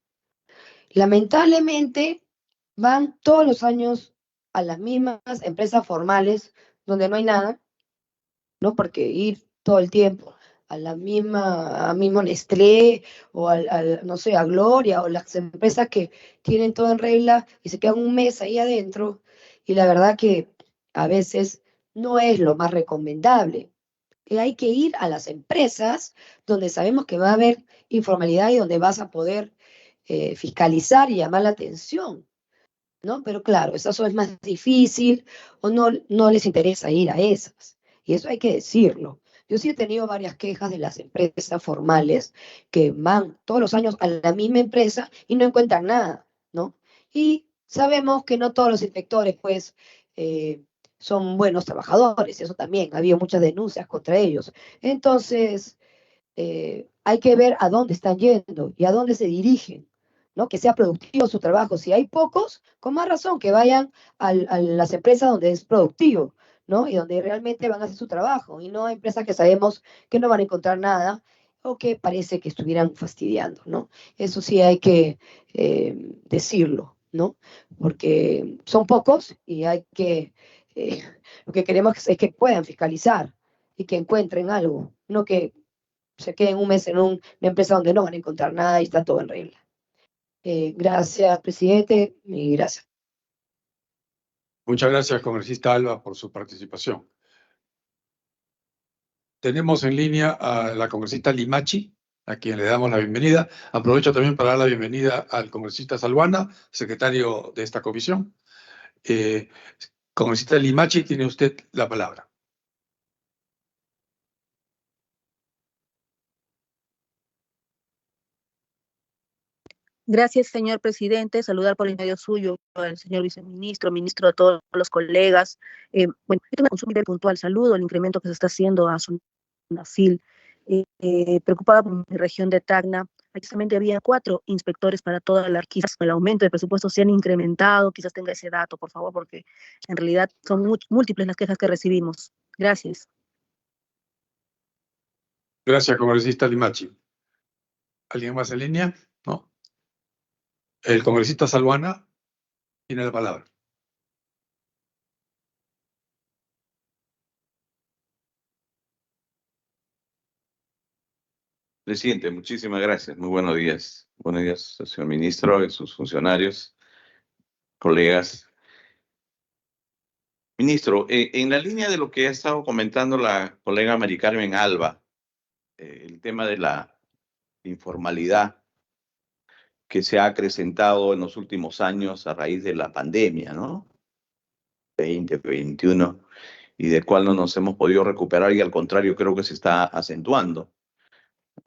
Lamentablemente van todos los años a las mismas empresas formales donde no hay nada, ¿no? Porque ir todo el tiempo a la misma, a mismo Nestlé o no sé, a Gloria o las empresas que tienen todo en regla y se quedan un mes ahí adentro, y la verdad que a veces no es lo más recomendable. Hay que ir a las empresas donde sabemos que va a haber informalidad y donde vas a poder fiscalizar y llamar la atención, ¿no? Pero claro, eso es más difícil o no les interesa ir a esas. Y eso hay que decirlo. Yo sí he tenido varias quejas de las empresas formales que van todos los años a la misma empresa y no encuentran nada, ¿no? Y sabemos que no todos los inspectores, pues, son buenos trabajadores. Eso también, ha habido muchas denuncias contra ellos. Entonces, hay que ver a dónde están yendo y a dónde se dirigen, ¿no? Que sea productivo su trabajo. Si hay pocos, con más razón que vayan a las empresas donde es productivo, ¿no? Y donde realmente van a hacer su trabajo, y no a empresas que sabemos que no van a encontrar nada o que parece que estuvieran fastidiando, ¿no? Eso sí hay que decirlo, ¿no? Porque son pocos y hay que, lo que queremos es que puedan fiscalizar y que encuentren algo, no que se queden un mes en una empresa donde no van a encontrar nada y está todo en regla. Gracias, presidente, y gracias. Muchas gracias, congresista Alba, por su participación. Tenemos en línea a la congresista Limachi, a quien le damos la bienvenida. Aprovecho también para dar la bienvenida al congresista Salguana, secretario de esta comisión. Congresista Limachi, tiene usted la palabra. Gracias, señor presidente. Saludar por el medio suyo al señor viceministro, ministro, a todos los colegas. Bueno, yo tengo una consulta muy puntual. Saludo el incremento que se está haciendo a SUNAFIL. Preocupada por mi región de Tacna, precisamente había 4 inspectores para toda la. Quizás el aumento de presupuesto se han incrementado, quizás tenga ese dato, por favor, porque en realidad son múltiples las quejas que recibimos. Gracias. Gracias, congresista Limachi. ¿Alguien más en línea? ¿No? El congresista Salguana tiene la palabra. Presidente, muchísimas gracias. Muy buenos días. Buenos días, señor ministro y sus funcionarios, colegas. Ministro, en la línea de lo que ha estado comentando la colega Mari Carmen Alba, el tema de la informalidad que se ha acrecentado en los últimos años a raíz de la pandemia, ¿no? 2021. y del cual no nos hemos podido recuperar, y al contrario creo que se está acentuando.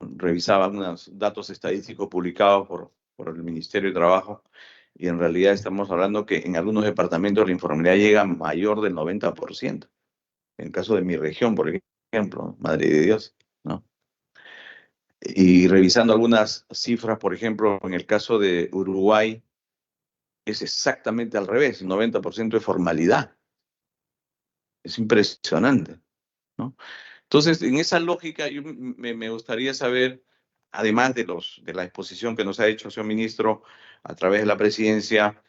Revisaba unos datos estadísticos publicados por el Ministerio de Trabajo, y en realidad estamos hablando que en algunos departamentos la informalidad llega a mayor del 90%. En el caso de mi región, por ejemplo, Madre de Dios, ¿no? Y revisando algunas cifras, por ejemplo, en el caso de Uruguay, es exactamente al revés, 90% de formalidad. Es impresionante, ¿no? Entonces, en esa lógica, me gustaría saber, además de la exposición que nos ha hecho el señor ministro a través de la presidencia,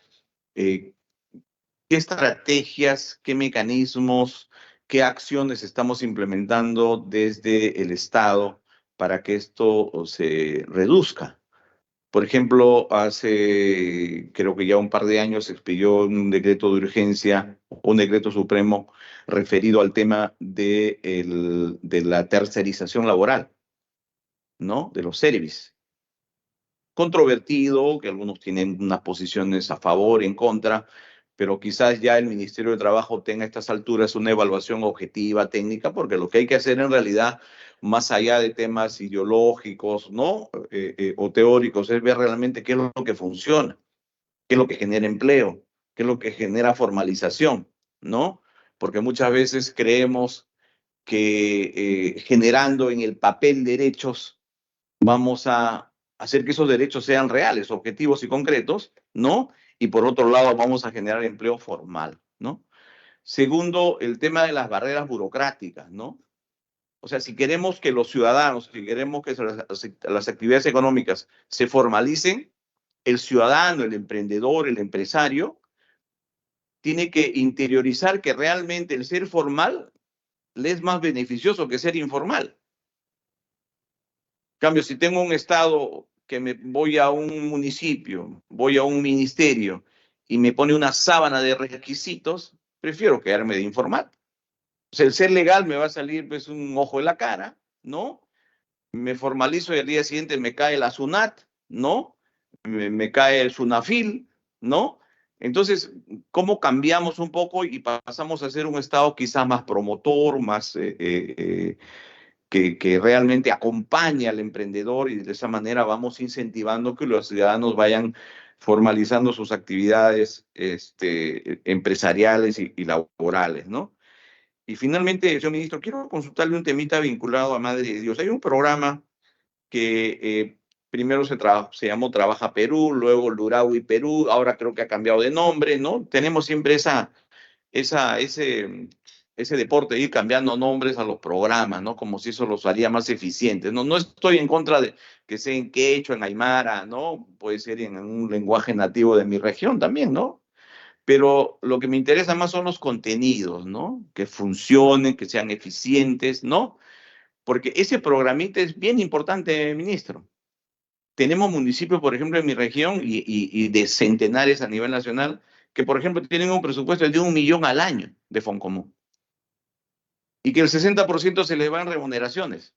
qué estrategias, qué mecanismos, qué acciones estamos implementando desde el Estado para que esto se reduzca. Por ejemplo, hace creo que ya un par de años se expidió un decreto de urgencia, un decreto supremo referido al tema de la tercerización laboral, ¿no? De los servicios. Controvertido, que algunos tienen unas posiciones a favor, en contra, pero quizás ya el Ministerio de Trabajo tenga a estas alturas una evaluación objetiva, técnica, porque lo que hay que hacer en realidad, más allá de temas ideológicos, ¿no? O teóricos, es ver realmente qué es lo que funciona, qué es lo que genera empleo, qué es lo que genera formalización, ¿no? Porque muchas veces creemos que generando en el papel derechos vamos a hacer que esos derechos sean reales, objetivos y concretos, ¿no? Y por otro lado vamos a generar empleo formal, ¿no? Segundo, el tema de las barreras burocráticas, ¿no? O sea, si queremos que los ciudadanos, si queremos que las actividades económicas se formalicen, el ciudadano, el emprendedor, el empresario, tiene que interiorizar que realmente el ser formal le es más beneficioso que ser informal. En cambio, si tengo un estado que me voy a un municipio, voy a un ministerio y me pone una sábana de requisitos, prefiero quedarme de informal. O sea, el ser legal me va a salir pues un ojo en la cara, ¿no? Me formalizo y al día siguiente me cae la SUNAT, ¿no? Me cae el SUNAFIL, ¿no? Entonces, ¿cómo cambiamos un poco y pasamos a ser un Estado quizás más promotor, más que realmente acompañe al emprendedor, y de esa manera vamos incentivando que los ciudadanos vayan formalizando sus actividades empresariales y laborales, ¿no? Y finalmente, señor ministro, quiero consultarle un temita vinculado a Madre de Dios. Hay un programa que primero se llamó Trabaja Perú, luego Lurawi Perú, ahora creo que ha cambiado de nombre, ¿no? Tenemos siempre ese deporte de ir cambiando nombres a los programas, ¿no? Como si eso los haría más eficientes. No, no estoy en contra de que sea en quechua, en aymara, ¿no? Puede ser en un lenguaje nativo de mi región también, ¿no? Pero lo que me interesa más son los contenidos, ¿no? Que funcionen, que sean eficientes, ¿no? Porque ese programita es bien importante, ministro. Tenemos municipios, por ejemplo, en mi región y de centenares a nivel nacional, que, por ejemplo, tienen un presupuesto de 1 millón al año de Foncomún, y que el 60% se les va en remuneraciones.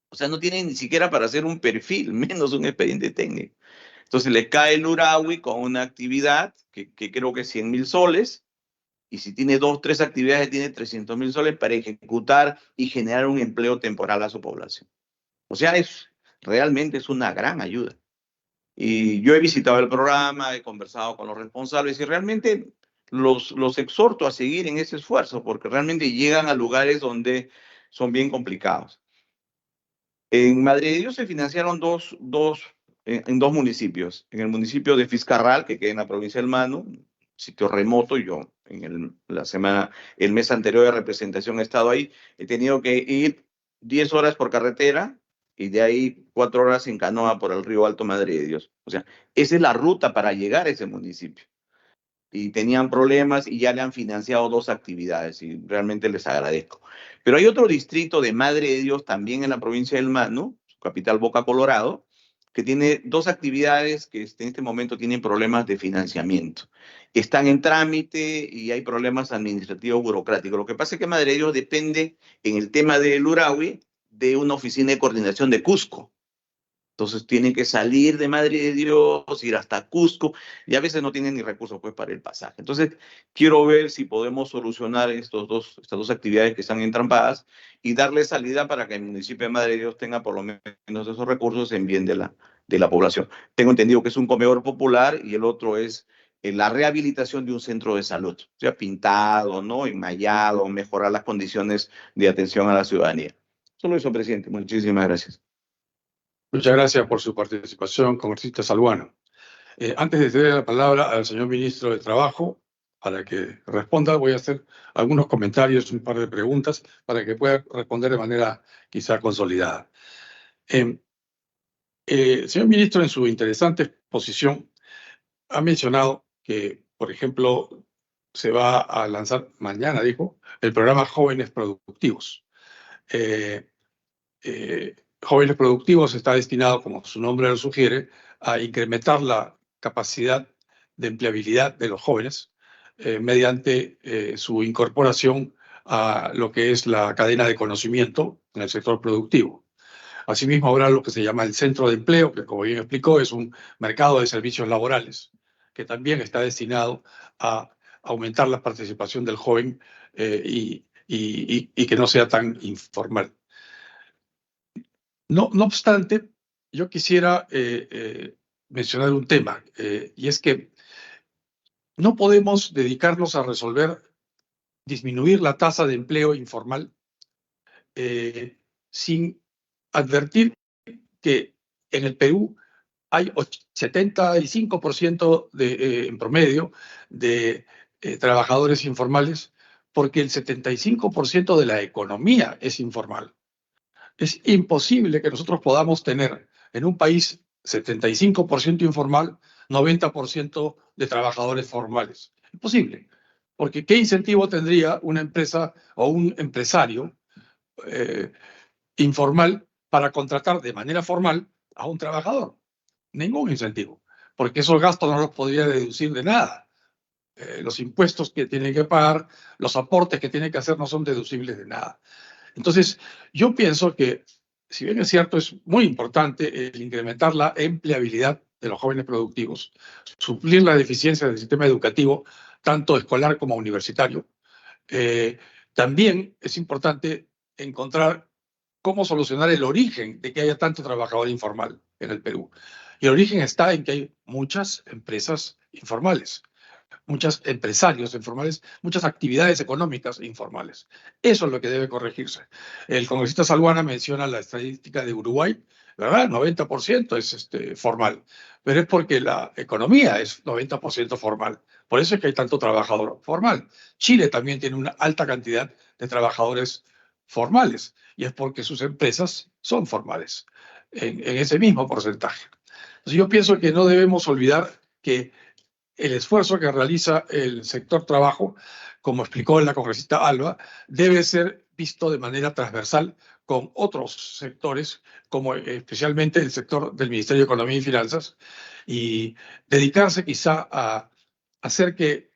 O sea, no tienen ni siquiera para hacer un perfil, menos un expediente técnico. Entonces les cae el Urawi con una actividad que creo que es 100.000 soles, y si tiene 2, 3 actividades, tiene 300.000 soles para ejecutar y generar un empleo temporal a su población. O sea, realmente es una gran ayuda. Y yo he visitado el programa, he conversado con los responsables y realmente los exhorto a seguir en ese esfuerzo, porque realmente llegan a lugares donde son bien complicados. En Madre de Dios se financiaron en dos municipios. En el municipio de Fiscarral, que queda en la provincia del Manu, sitio remoto. Yo el mes anterior de representación he estado ahí. He tenido que ir 10 horas por carretera y de ahí 4 horas en canoa por el río Alto Madre de Dios. O sea, esa es la ruta para llegar a ese municipio. Y tenían problemas y ya le han financiado 2 actividades y realmente les agradezco. Pero hay otro distrito de Madre de Dios también en la provincia del Manu, su capital Boca Colorado, que tiene 2 actividades que en este momento tienen problemas de financiamiento. Están en trámite y hay problemas administrativos burocráticos. Lo que pasa es que Madre de Dios depende en el tema del Urawi de una oficina de coordinación de Cusco. Entonces tienen que salir de Madre de Dios, ir hasta Cusco, y a veces no tienen ni recursos pues, para el pasaje. Entonces, quiero ver si podemos solucionar estas dos actividades que están entrampadas y darle salida para que el municipio de Madre de Dios tenga por lo menos esos recursos en bien de la población. Tengo entendido que es un comedor popular y el otro es la rehabilitación de un centro de salud, o sea, pintado, ¿no? Enmallado, mejorar las condiciones de atención a la ciudadanía. Solo eso, presidente. Muchísimas gracias. Muchas gracias por su participación, congresista Salguano. Antes de ceder la palabra al señor ministro de Trabajo, para que responda, voy a hacer algunos comentarios, un par de preguntas, para que pueda responder de manera quizá consolidada. Señor ministro, en su interesante exposición, ha mencionado que, por ejemplo, se va a lanzar mañana, dijo, el programa Jóvenes Productivos. Jóvenes Productivos está destinado, como su nombre lo sugiere, a incrementar la capacidad de empleabilidad de los jóvenes mediante su incorporación a lo que es la cadena de conocimiento en el sector productivo. Asimismo, habrá lo que se llama el centro de empleo, que como bien explicó, es un mercado de servicios laborales, que también está destinado a aumentar la participación del joven y que no sea tan informal. No obstante, yo quisiera mencionar un tema, y es que no podemos dedicarnos a disminuir la tasa de empleo informal sin advertir que en el Perú hay 75% en promedio de trabajadores informales, porque el 75% de la economía es informal. Es imposible que nosotros podamos tener en un país 75% informal, 90% de trabajadores formales. Imposible. Porque ¿qué incentivo tendría una empresa o un empresario informal para contratar de manera formal a un trabajador? Ningún incentivo, porque esos gastos no los podría deducir de nada. Los impuestos que tienen que pagar, los aportes que tienen que hacer no son deducibles de nada. Entonces, yo pienso que, si bien es cierto, es muy importante el incrementar la empleabilidad de los jóvenes productivos, suplir la deficiencia del sistema educativo, tanto escolar como universitario, también es importante encontrar cómo solucionar el origen de que haya tanto trabajador informal en el Perú. Y el origen está en que hay muchas empresas informales, muchos empresarios informales, muchas actividades económicas informales. Eso es lo que debe corregirse. El congresista Salguana menciona la estadística de Uruguay, ¿verdad? 90% es formal, pero es porque la economía es 90% formal. Por eso es que hay tanto trabajador formal. Chile también tiene una alta cantidad de trabajadores formales, y es porque sus empresas son formales, en ese mismo porcentaje. Entonces yo pienso que no debemos olvidar que el esfuerzo que realiza el sector trabajo, como explicó la congresista Alba, debe ser visto de manera transversal con otros sectores, como especialmente el sector del Ministerio de Economía y Finanzas, y dedicarse quizá a hacer que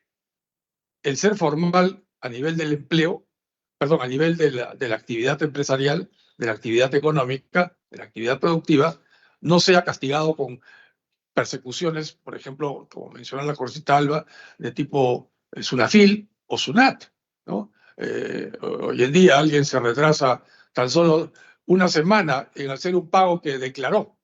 el ser formal a nivel del empleo, perdón, a nivel de la actividad empresarial, de la actividad económica, de la actividad productiva, no sea castigado con persecuciones, por ejemplo, como menciona la congresista Alba, de tipo SUNAFIL o SUNAT, ¿no? Hoy en día alguien se retrasa tan solo una semana en hacer un pago que declaró,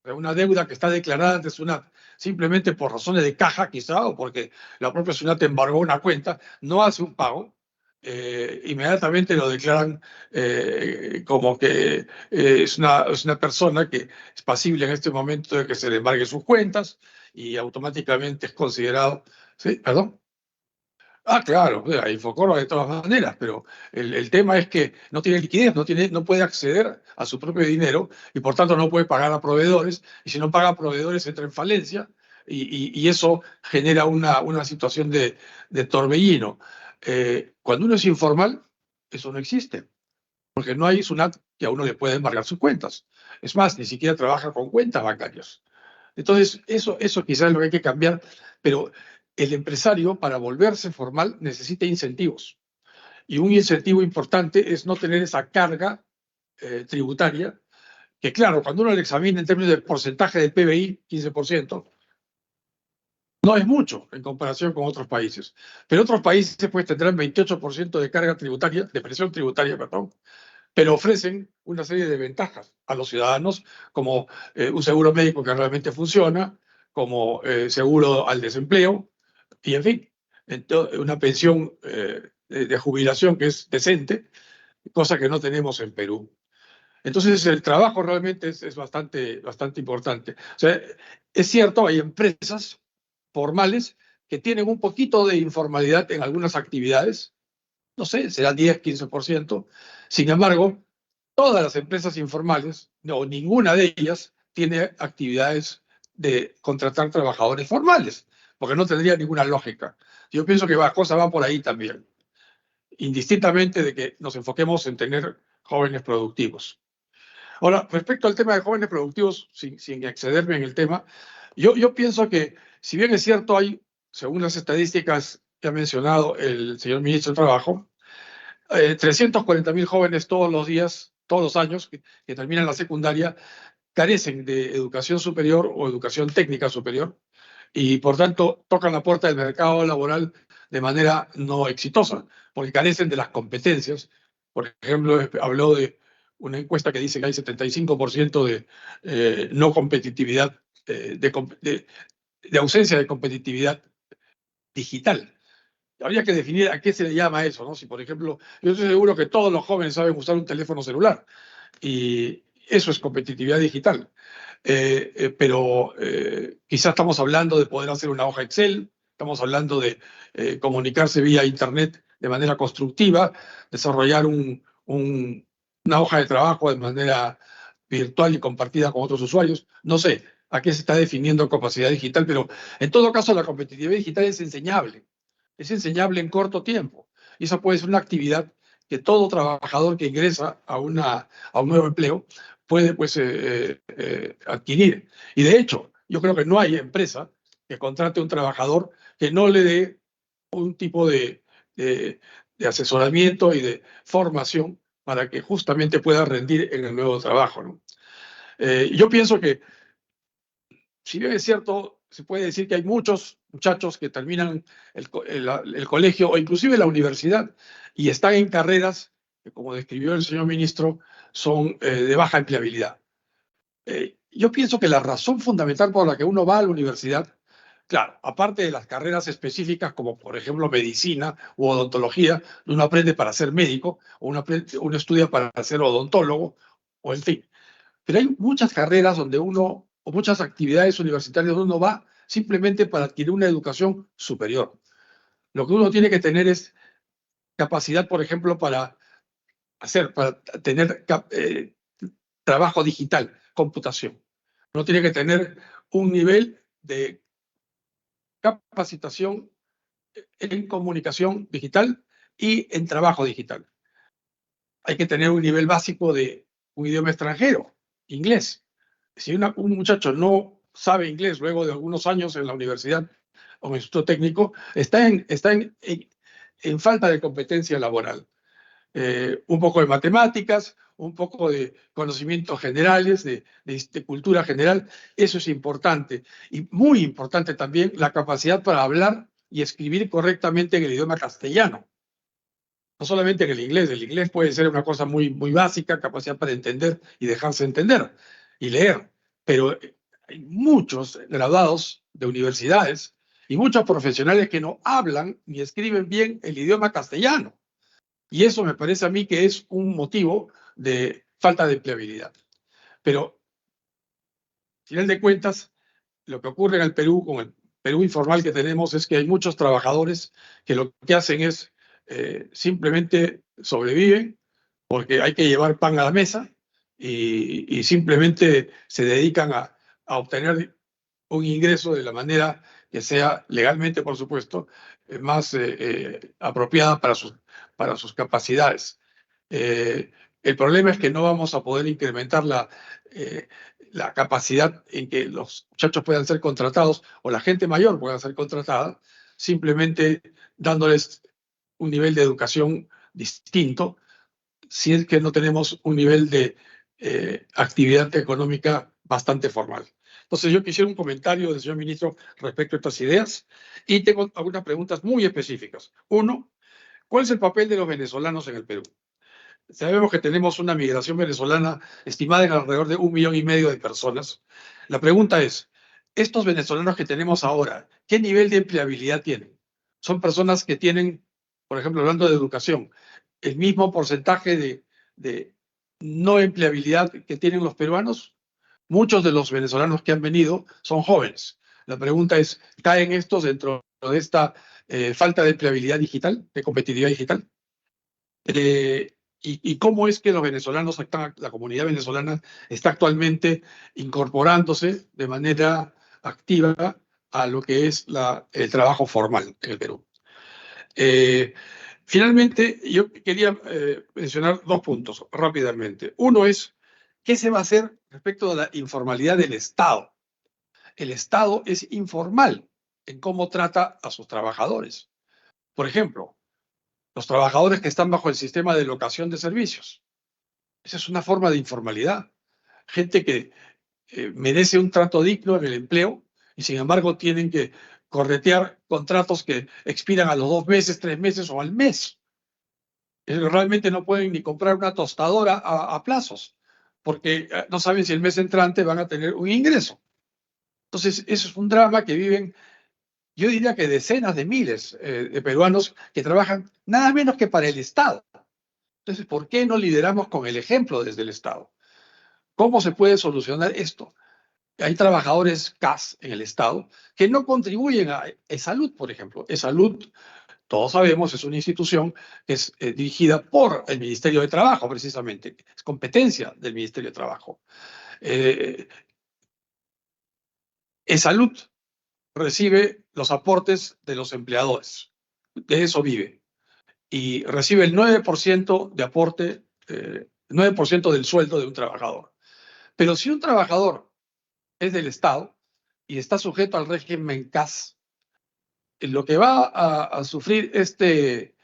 una deuda que está declarada ante SUNAT, simplemente por razones de caja quizá, o porque la propia SUNAT embargó una cuenta, no hace un pago, inmediatamente lo declaran como que es una persona que es pasible en este momento de que se le embargue sus cuentas y automáticamente es considerado... ¿Sí? ¿Perdón? Ah, claro, hay Infocoro de todas maneras, pero el tema es que no tiene liquidez, no puede acceder a su propio dinero y por tanto no puede pagar a proveedores, y si no paga a proveedores entra en falencia y eso genera una situación de torbellino. Cuando uno es informal, eso no existe, porque no hay SUNAT que a uno le pueda embargar sus cuentas. Es más, ni siquiera trabaja con cuentas bancarias. Entonces, eso quizás es lo que hay que cambiar, pero el empresario, para volverse formal, necesita incentivos. Y un incentivo importante es no tener esa carga tributaria que claro, cuando uno lo examina en términos de porcentaje del PBI, 15%, no es mucho en comparación con otros países. Pero otros países pues tendrán 28% de carga tributaria, de presión tributaria, perdón, pero ofrecen una serie de ventajas a los ciudadanos, como un seguro médico que realmente funciona, como seguro al desempleo, y en fin, una pensión de jubilación que es decente, cosa que no tenemos en Perú. Entonces el trabajo realmente es bastante importante. O sea, es cierto, hay empresas formales que tienen un poquito de informalidad en algunas actividades, no sé, será 10, 15%. Sin embargo, todas las empresas informales, no, ninguna de ellas tiene actividades de contratar trabajadores formales, porque no tendría ninguna lógica. Yo pienso que la cosa va por ahí también, indistintamente de que nos enfoquemos en tener jóvenes productivos. Ahora, respecto al tema de jóvenes productivos, sin excederme en el tema, yo pienso que, si bien es cierto, hay, según las estadísticas que ha mencionado el señor ministro de Trabajo, 340.000 jóvenes todos los días, todos los años que terminan la secundaria, carecen de educación superior o educación técnica superior y por tanto tocan la puerta del mercado laboral de manera no exitosa, porque carecen de las competencias. Por ejemplo, habló de una encuesta que dice que hay 75% de no competitividad, de ausencia de competitividad digital. Habría que definir a qué se le llama eso, ¿no? Si, por ejemplo, yo estoy seguro que todos los jóvenes saben usar un teléfono celular y eso es competitividad digital. Pero quizás estamos hablando de poder hacer una hoja Excel, estamos hablando de comunicarse vía Internet de manera constructiva, desarrollar una hoja de trabajo de manera virtual y compartida con otros usuarios. No sé a qué se está definiendo capacidad digital, pero en todo caso la competitividad digital es enseñable en corto tiempo. Y esa puede ser una actividad que todo trabajador que ingresa a un nuevo empleo puede pues, adquirir. Y de hecho, yo creo que no hay empresa que contrate a un trabajador que no le dé un tipo de asesoramiento y de formación para que justamente pueda rendir en el nuevo trabajo, ¿no? Yo pienso que, si bien es cierto, se puede decir que hay muchos muchachos que terminan el colegio o inclusive la universidad y están en carreras que, como describió el señor ministro, son de baja empleabilidad. Yo pienso que la razón fundamental por la que uno va a la universidad, claro, aparte de las carreras específicas como por ejemplo medicina u odontología, uno aprende para ser médico o uno estudia para ser odontólogo o en fin. Pero hay muchas carreras donde uno, o muchas actividades universitarias donde uno va simplemente para adquirir una educación superior. Lo que uno tiene que tener es capacidad, por ejemplo, para tener trabajo digital, computación. Uno tiene que tener un nivel de capacitación en comunicación digital y en trabajo digital. Hay que tener un nivel básico de un idioma extranjero, inglés. Si un muchacho no sabe inglés luego de algunos años en la universidad o en el instituto técnico, está en falta de competencia laboral. Un poco de matemáticas, un poco de conocimientos generales, de cultura general, eso es importante. Y muy importante también la capacidad para hablar y escribir correctamente en el idioma castellano. No solamente en el inglés puede ser una cosa muy, muy básica, capacidad para entender y dejarse entender y leer, pero hay muchos graduados de universidades y muchos profesionales que no hablan ni escriben bien el idioma castellano. Y eso me parece a mí que es un motivo de falta de empleabilidad. Pero, al final de cuentas, lo que ocurre en el Perú, con el Perú informal que tenemos, es que hay muchos trabajadores que lo que hacen es simplemente sobreviven porque hay que llevar pan a la mesa y simplemente se dedican a obtener un ingreso de la manera que sea legalmente, por supuesto, más apropiada para sus capacidades. El problema es que no vamos a poder incrementar la capacidad en que los muchachos puedan ser contratados o la gente mayor pueda ser contratada, simplemente dándoles un nivel de educación distinto, si es que no tenemos un nivel de actividad económica bastante formal. Entonces, yo quisiera un comentario del señor ministro respecto a estas ideas y tengo algunas preguntas muy específicas. Uno, ¿cuál es el papel de los venezolanos en el Perú? Sabemos que tenemos una migración venezolana estimada en alrededor de 1,5 millones de personas. La pregunta es, estos venezolanos que tenemos ahora, ¿qué nivel de empleabilidad tienen? Son personas que tienen, por ejemplo, hablando de educación, el mismo porcentaje de no empleabilidad que tienen los peruanos. Muchos de los venezolanos que han venido son jóvenes. La pregunta es, ¿caen estos dentro de esta falta de empleabilidad digital, de competitividad digital? ¿Y cómo es que los venezolanos, la comunidad venezolana está actualmente incorporándose de manera activa a lo que es el trabajo formal en el Perú? Finalmente, yo quería mencionar 2 puntos rápidamente. Uno es, ¿qué se va a hacer respecto de la informalidad del Estado? El Estado es informal en cómo trata a sus trabajadores. Por ejemplo, los trabajadores que están bajo el sistema de locación de servicios. Esa es una forma de informalidad. Gente que merece un trato digno en el empleo y sin embargo tienen que corretear contratos que expiran a los 2 meses, 3 meses o al mes. Realmente no pueden ni comprar una tostadora a plazos porque no saben si el mes entrante van a tener un ingreso. Entonces, eso es un drama que viven, yo diría que decenas de miles de peruanos que trabajan nada menos que para el Estado. Entonces, ¿por qué no lideramos con el ejemplo desde el Estado? ¿Cómo se puede solucionar esto? Hay trabajadores CAS en el Estado que no contribuyen a E-Salud, por ejemplo. E-Salud, todos sabemos, es una institución que es dirigida por el Ministerio de Trabajo, precisamente. Es competencia del Ministerio de Trabajo. E-Salud recibe los aportes de los empleadores. De eso vive. Y recibe el 9% de aporte, 9% del sueldo de un trabajador. Pero si un trabajador es del Estado y está sujeto al régimen CAS, lo que va a sufrir este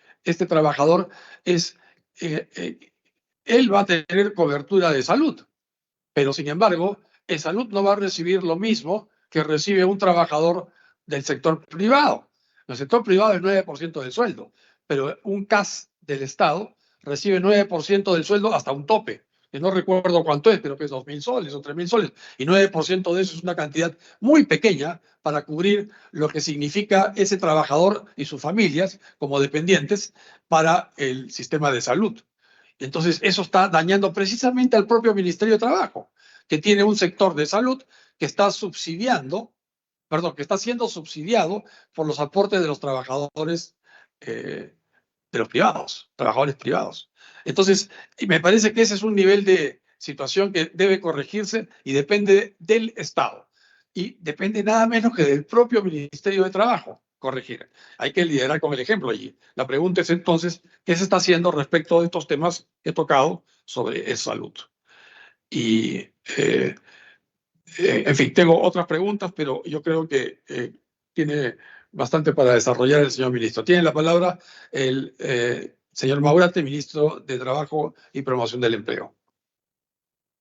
trabajador es, él va a tener cobertura de salud, pero sin embargo, en salud no va a recibir lo mismo que recibe un trabajador del sector privado. El sector privado es 9% del sueldo, pero un CAS del Estado recibe 9% del sueldo hasta un tope, que no recuerdo cuánto es, pero que es 2.000 soles o 3.000 soles, y 9% de eso es una cantidad muy pequeña para cubrir lo que significa ese trabajador y sus familias como dependientes para el sistema de salud. Entonces, eso está dañando precisamente al propio Ministerio de Trabajo, que tiene un sector de salud que está que está siendo subsidiado por los aportes de los trabajadores de los privados, trabajadores privados. Entonces, me parece que ese es un nivel de situación que debe corregirse y depende del Estado. Y depende nada menos que del propio Ministerio de Trabajo corregir. Hay que liderar con el ejemplo allí. La pregunta es entonces, ¿qué se está haciendo respecto de estos temas que he tocado sobre salud? Y, en fin, tengo otras preguntas, pero yo creo que tiene bastante para desarrollar el señor ministro. Tiene la palabra el señor Maurate, ministro de Trabajo y Promoción del Empleo.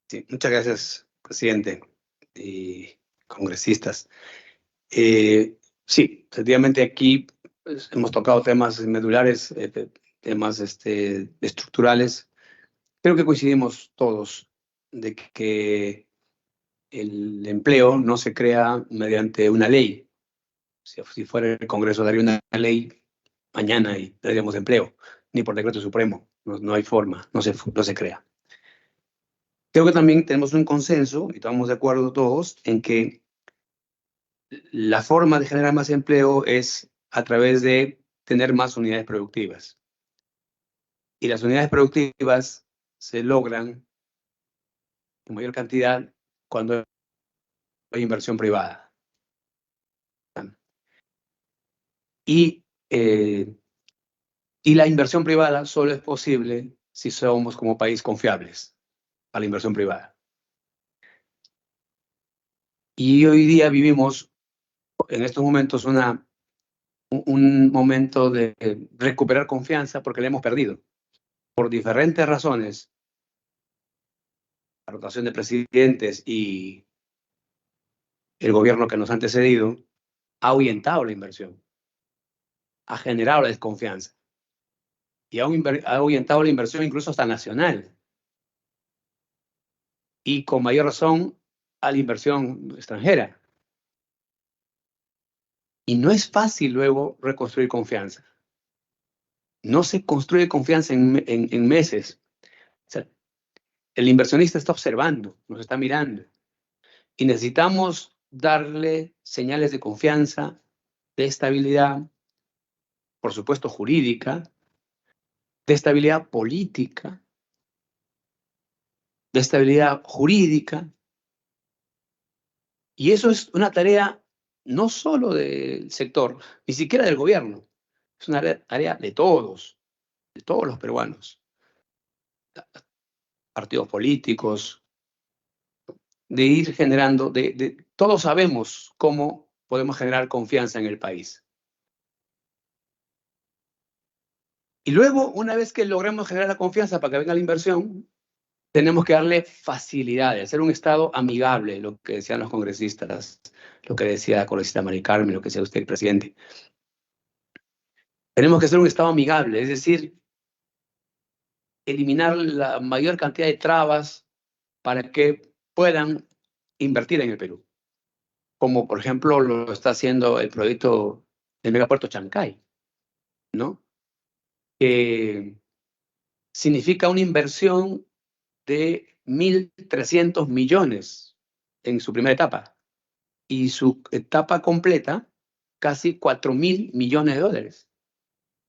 Sí, muchas gracias, presidente y congresistas. Sí, efectivamente aquí pues, hemos tocado temas medulares, temas estructurales. Creo que coincidimos todos de que el empleo no se crea mediante una ley. Si fuera el Congreso daría una ley mañana y tendríamos empleo, ni por decreto supremo. No hay forma, no se crea. Creo que también tenemos un consenso, y estamos de acuerdo todos, en que la forma de generar más empleo es a través de tener más unidades productivas. Y las unidades productivas se logran en mayor cantidad cuando hay inversión privada. Y la inversión privada solo es posible si somos como país confiables a la inversión privada. Y hoy día vivimos en estos momentos un momento de recuperar confianza porque la hemos perdido por diferentes razones. la rotación de presidentes y el gobierno que nos ha antecedido, ha ahuyentado la inversión, ha generado la desconfianza y ha ahuyentado la inversión incluso hasta nacional. Y con mayor razón a la inversión extranjera. Y no es fácil luego reconstruir confianza. No se construye confianza en meses. O sea, el inversionista está observando, nos está mirando. Y necesitamos darle señales de confianza, de estabilidad, por supuesto jurídica, de estabilidad política, de estabilidad jurídica. Y eso es una tarea no solo del sector, ni siquiera del gobierno. Es una tarea de todos los peruanos, partidos políticos, de ir generando, todos sabemos cómo podemos generar confianza en el país. Y luego, una vez que logremos generar la confianza para que venga la inversión, tenemos que darle facilidades, hacer un Estado amigable, lo que decían los congresistas, lo que decía la congresista Mari Carmen, lo que decía usted, presidente. Tenemos que hacer un Estado amigable, es decir, eliminar la mayor cantidad de trabas para que puedan invertir en el Perú. Como por ejemplo lo está haciendo el proyecto del megapuerto Chancay, ¿no? Que significa una inversión de 1.300 millones en su primera etapa y su etapa completa casi 4.000 millones de dólares.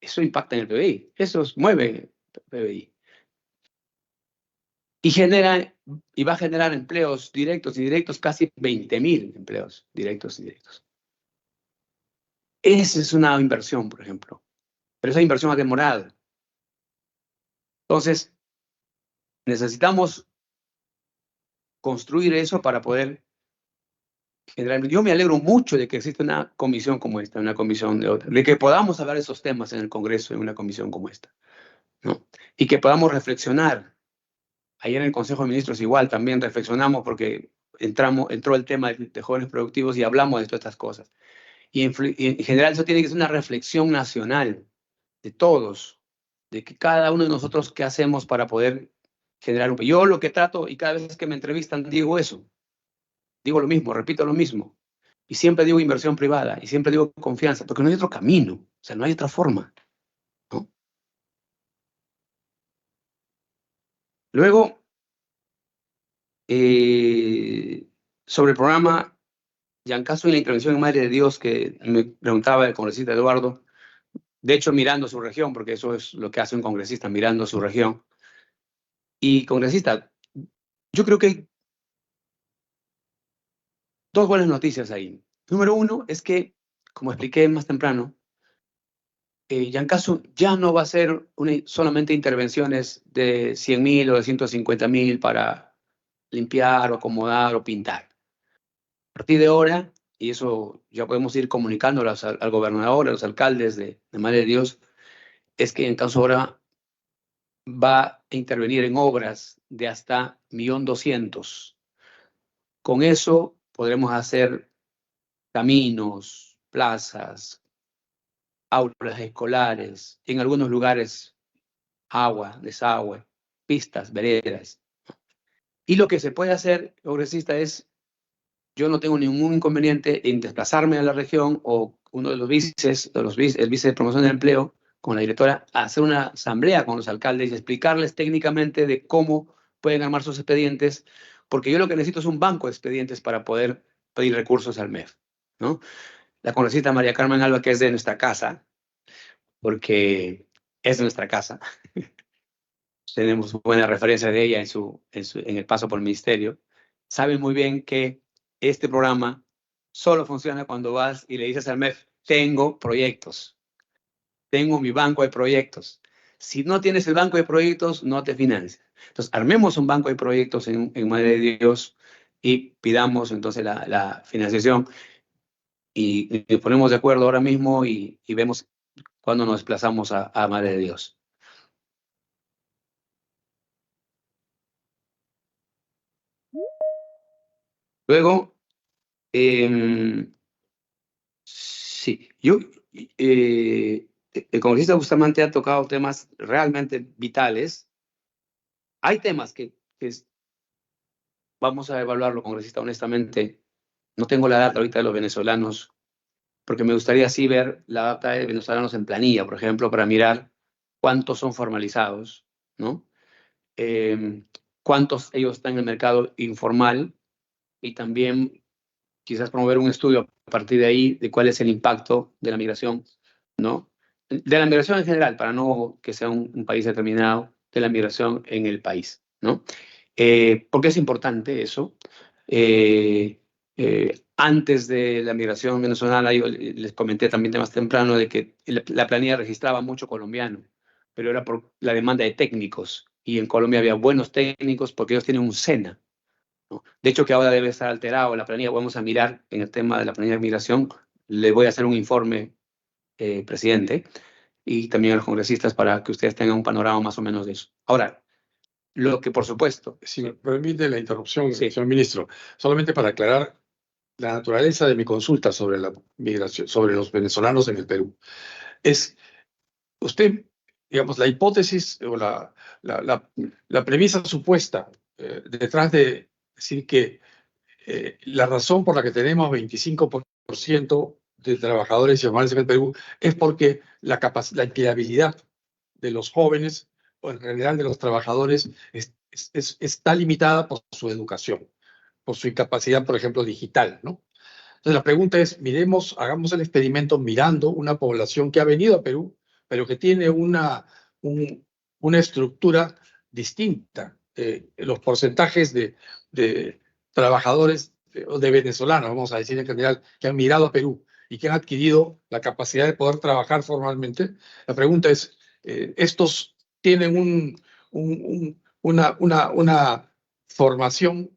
Eso impacta en el PBI, eso mueve el PBI. Y va a generar empleos directos y indirectos, casi 20.000 empleos directos y indirectos. Esa es una inversión, por ejemplo. Pero esa inversión ha demorado. Entonces, necesitamos construir eso para poder generar. Yo me alegro mucho de que exista una comisión como esta, una comisión de que podamos hablar de esos temas en el Congreso, en una comisión como esta, ¿no? Y que podamos reflexionar. Ayer en el Consejo de Ministros igual también reflexionamos porque entró el tema de jóvenes productivos y hablamos de todas estas cosas. Y en general eso tiene que ser una reflexión nacional de todos, de que cada uno de nosotros qué hacemos para poder generar un... Yo lo que trato, y cada vez que me entrevistan digo eso, digo lo mismo, repito lo mismo, y siempre digo inversión privada, y siempre digo confianza, porque no hay otro camino, o sea, no hay otra forma, ¿no? Luego, sobre el programa Yancaso y la intervención en Madre de Dios, que me preguntaba el congresista Eduardo, de hecho mirando su región, porque eso es lo que hace un congresista, mirando su región. Y congresista, yo creo que hay dos buenas noticias ahí. Número uno es que, como expliqué más temprano, Yancaso ya no va a ser solamente intervenciones de 100.000 o de 150.000 para limpiar o acomodar o pintar. A partir de ahora, y eso ya podemos ir comunicándolo al gobernador, a los alcaldes de Madre de Dios, es que Yancaso ahora va a intervenir en obras de hasta 1.200.000. Con eso podremos hacer caminos, plazas, aulas escolares, en algunos lugares agua, desagüe, pistas, veredas. Y lo que se puede hacer, congresista, es, yo no tengo ningún inconveniente en desplazarme a la región o uno de los vices, el vice de promoción del empleo, con la directora, a hacer una asamblea con los alcaldes y explicarles técnicamente de cómo pueden armar sus expedientes, porque yo lo que necesito es un banco de expedientes para poder pedir recursos al MEF, ¿no? La congresista María Carmen Alba, que es de nuestra casa, porque es de nuestra casa, tenemos buena referencia de ella en el paso por el ministerio, sabe muy bien que este programa solo funciona cuando vas y le dices al MEF, tengo proyectos, tengo mi banco de proyectos. Si no tienes el banco de proyectos, no te financias. Entonces, armemos un banco de proyectos en Madre de Dios y pidamos entonces la financiación y nos ponemos de acuerdo ahora mismo y vemos cuándo nos desplazamos a Madre de Dios. Luego, sí, el congresista Bustamante ha tocado temas realmente vitales. Hay temas que vamos a evaluarlo, congresista, honestamente. No tengo la data ahorita de los venezolanos, porque me gustaría sí ver la data de venezolanos en planilla, por ejemplo, para mirar cuántos son formalizados, ¿no? Cuántos ellos están en el mercado informal, y también quizás promover un estudio a partir de ahí de cuál es el impacto de la migración, ¿no? De la migración en general, para no que sea un país determinado, de la migración en el país, ¿no? ¿Por qué es importante eso? Antes de la migración venezolana, yo les comenté también de más temprano de que la planilla registraba mucho colombiano, pero era por la demanda de técnicos, y en Colombia había buenos técnicos porque ellos tienen un SENA, ¿no? De hecho, que ahora debe estar alterado la planilla. Vamos a mirar en el tema de la planilla de migración. Le voy a hacer un informe, presidente, y también a los congresistas para que ustedes tengan un panorama más o menos de eso. Ahora, lo que por supuesto... Si me permite la interrupción, Sí. señor ministro, solamente para aclarar la naturaleza de mi consulta sobre la migración, sobre los venezolanos en el Perú. Es usted, digamos, la hipótesis o la premisa supuesta detrás de decir que la razón por la que tenemos 25% de trabajadores informales en el Perú es porque la empleabilidad de los jóvenes, o en general de los trabajadores, está limitada por su educación, por su incapacidad, por ejemplo, digital, ¿no? Entonces la pregunta es, hagamos el experimento mirando una población que ha venido a Perú, pero que tiene una estructura distinta. Los porcentajes de trabajadores o de venezolanos, vamos a decir en general, que han migrado a Perú y que han adquirido la capacidad de poder trabajar formalmente. La pregunta es, ¿estos tienen una formación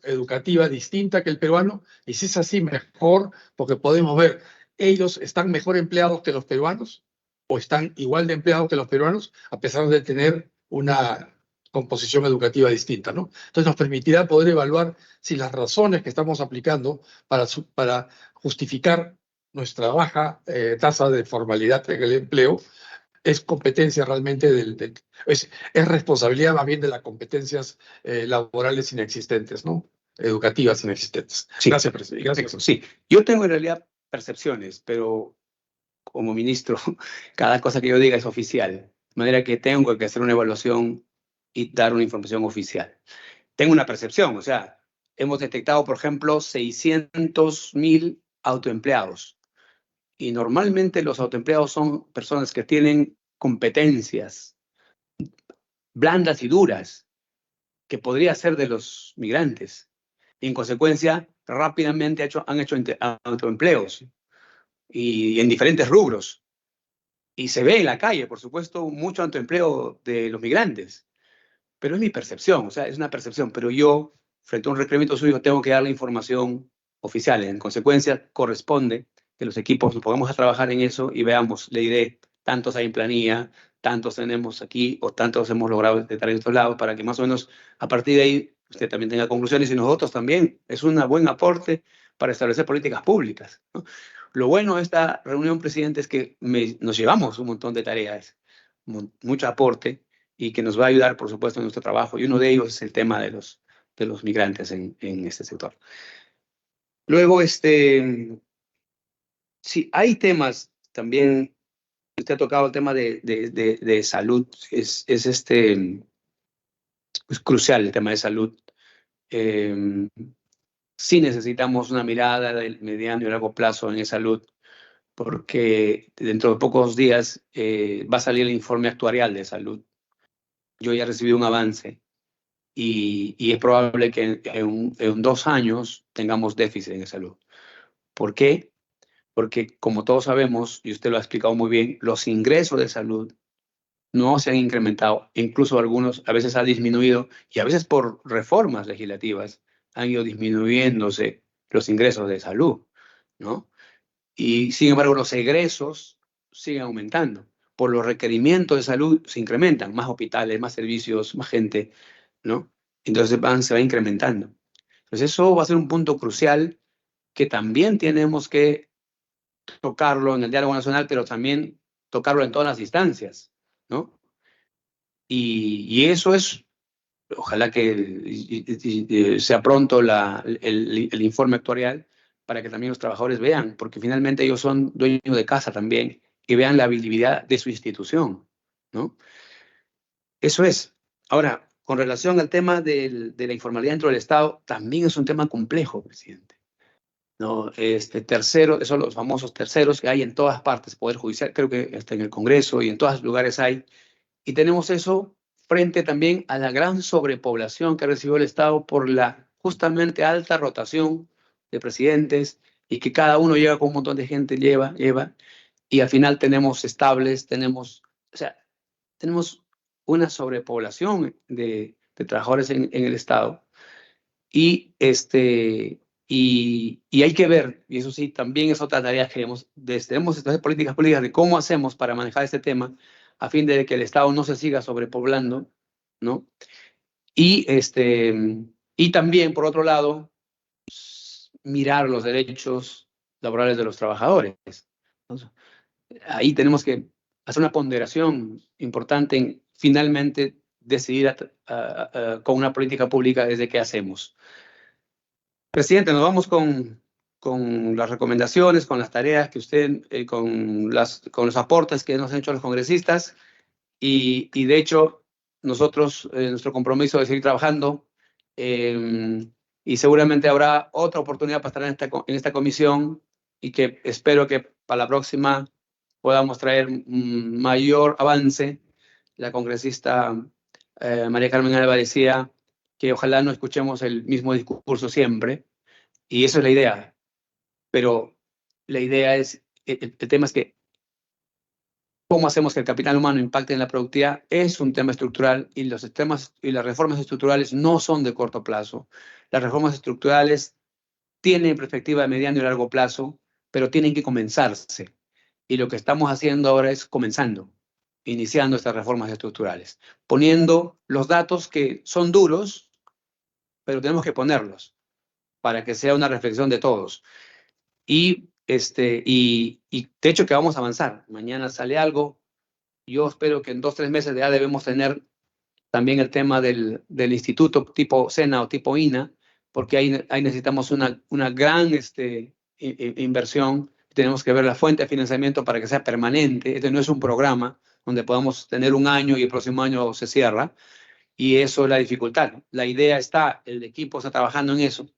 educativa distinta que el peruano? Y si es así, mejor, porque podemos ver, ellos están mejor empleados que los peruanos o están igual de empleados que los peruanos, a pesar de tener una composición educativa distinta, ¿no? Entonces nos permitirá poder evaluar si las razones que estamos aplicando para justificar nuestra baja tasa de formalidad en el empleo es competencia realmente es responsabilidad más bien de las competencias laborales inexistentes, ¿no? Educativas inexistentes. Sí. Gracias, presidente. Gracias. Sí, yo tengo en realidad percepciones, pero como ministro, cada cosa que yo diga es oficial. De manera que tengo que hacer una evaluación y dar una información oficial. Tengo una percepción, o sea, hemos detectado, por ejemplo, 600.000 autoempleados. Y normalmente los autoempleados son personas que tienen competencias blandas y duras, que podría ser de los migrantes. Y en consecuencia, rápidamente han hecho autoempleos y en diferentes rubros. Y se ve en la calle, por supuesto, mucho autoempleo de los migrantes. Pero es mi percepción, o sea, es una percepción. Pero yo, frente a un requerimiento suyo, tengo que dar la información oficial. En consecuencia, corresponde que los equipos nos pongamos a trabajar en eso y veamos, le diré, tantos hay en planilla, tantos tenemos aquí o tantos hemos logrado detectar en estos lados, para que más o menos a partir de ahí usted también tenga conclusiones y nosotros también. Es un buen aporte para establecer políticas públicas, ¿no? Lo bueno de esta reunión, presidente, es que nos llevamos un montón de tareas, mucho aporte, y que nos va a ayudar, por supuesto, en nuestro trabajo. Y uno de ellos es el tema de los migrantes en este sector. Luego, sí, hay temas también. Usted ha tocado el tema de salud. Es crucial el tema de salud. Sí necesitamos una mirada del mediano y largo plazo en salud, porque dentro de pocos días va a salir el informe actuarial de salud. Yo ya recibí un avance y es probable que en 2 años tengamos déficit en salud. ¿Por qué? Porque, como todos sabemos, y usted lo ha explicado muy bien, los ingresos de salud no se han incrementado, incluso algunos a veces ha disminuido, y a veces por reformas legislativas han ido disminuyéndose los ingresos de salud, ¿no? Y sin embargo los egresos siguen aumentando. Por los requerimientos de salud se incrementan, más hospitales, más servicios, más gente, ¿no? Entonces se va incrementando. Pues eso va a ser un punto crucial que también tenemos que tocarlo en el diálogo nacional, pero también tocarlo en todas las instancias, ¿no? Y eso es, ojalá que sea pronto el informe actuarial para que también los trabajadores vean, porque finalmente ellos son dueños de casa también, y vean la habilidad de su institución, ¿no? Eso es. Ahora, con relación al tema de la informalidad dentro del Estado, también es un tema complejo, presidente. ¿No? Tercero, esos son los famosos terceros que hay en todas partes, Poder Judicial, creo que hasta en el Congreso y en todos lugares hay. Y tenemos eso frente también a la gran sobrepoblación que recibió el Estado por la justamente alta rotación de presidentes y que cada uno llega con un montón de gente, lleva, y al final tenemos estables, o sea, tenemos una sobrepoblación de trabajadores en el Estado. Y, y hay que ver, y eso sí, también es otra tarea que tenemos estas políticas públicas de cómo hacemos para manejar este tema a fin de que el Estado no se siga sobrepoblando, ¿no? Y, y también, por otro lado, mirar los derechos laborales de los trabajadores. Entonces, ahí tenemos que hacer una ponderación importante en finalmente decidir con una política pública desde qué hacemos. Presidente, nos vamos con las recomendaciones, con las tareas que usted, con los aportes que nos han hecho los congresistas y de hecho nosotros, nuestro compromiso de seguir trabajando y seguramente habrá otra oportunidad para estar en esta comisión y que espero que para la próxima podamos traer mayor avance. La congresista María Carmen Alba decía que ojalá no escuchemos el mismo discurso siempre, y eso es la idea. Pero la idea es, el tema es que cómo hacemos que el capital humano impacte en la productividad es un tema estructural y los sistemas y las reformas estructurales no son de corto plazo. Las reformas estructurales tienen perspectiva de mediano y largo plazo, pero tienen que comenzarse. Y lo que estamos haciendo ahora es iniciando estas reformas estructurales, poniendo los datos que son duros, pero tenemos que ponerlos para que sea una reflexión de todos. Y de hecho que vamos a avanzar. Mañana sale algo. Yo espero que en 2 o 3 meses ya debemos tener también el tema del instituto tipo SENA o tipo INA, porque ahí necesitamos una gran inversión. Tenemos que ver la fuente de financiamiento para que sea permanente. Este no es un programa donde podamos tener un año y el próximo año se cierra. Y eso es la dificultad, ¿no? La idea está, el equipo está trabajando en eso,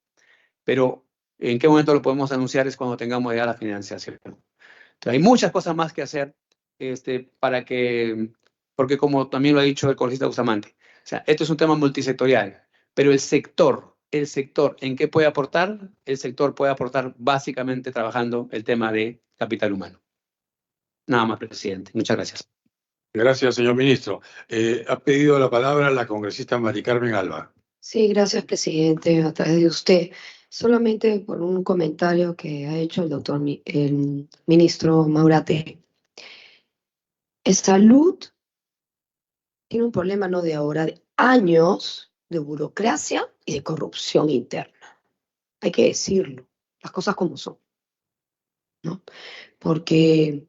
pero en qué momento lo podemos anunciar es cuando tengamos ya la financiación. Entonces, hay muchas cosas más que hacer porque como también lo ha dicho el congresista Bustamante, o sea, esto es un tema multisectorial, pero el sector, ¿en qué puede aportar? El sector puede aportar básicamente trabajando el tema de capital humano. Nada más, presidente. Muchas gracias. Gracias, señor ministro. Ha pedido la palabra la congresista Mari Carmen Alba. Sí, gracias, presidente, a través de usted. Solamente por un comentario que ha hecho el ministro Maurate. Salud tiene un problema no de ahora, de años de burocracia y de corrupción interna. Hay que decirlo, las cosas como son, ¿no? Porque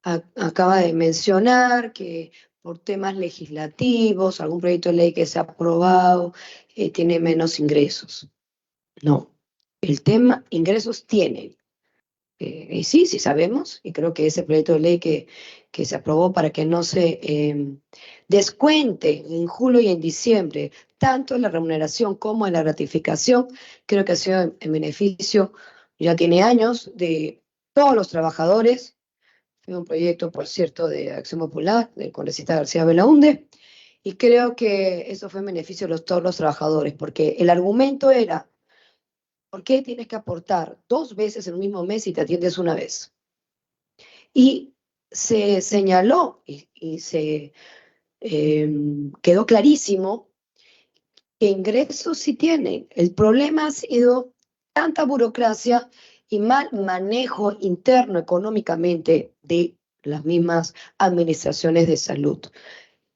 acaba de mencionar que por temas legislativos, algún proyecto de ley que se ha aprobado tiene menos ingresos. No, el tema ingresos tiene. Y sí sabemos, y creo que ese proyecto de ley que se aprobó para que no se descuente en julio y en diciembre, tanto en la remuneración como en la gratificación, creo que ha sido en beneficio, ya tiene años, de todos los trabajadores. Fue un proyecto, por cierto, de Acción Popular, del congresista García Belaúnde, y creo que eso fue en beneficio de todos los trabajadores, porque el argumento era: ¿por qué tienes que aportar 2 veces en un mismo mes y te atiendes una vez? Y se señaló y se quedó clarísimo que ingresos sí tienen. El problema ha sido tanta burocracia y mal manejo interno económicamente de las mismas administraciones de salud.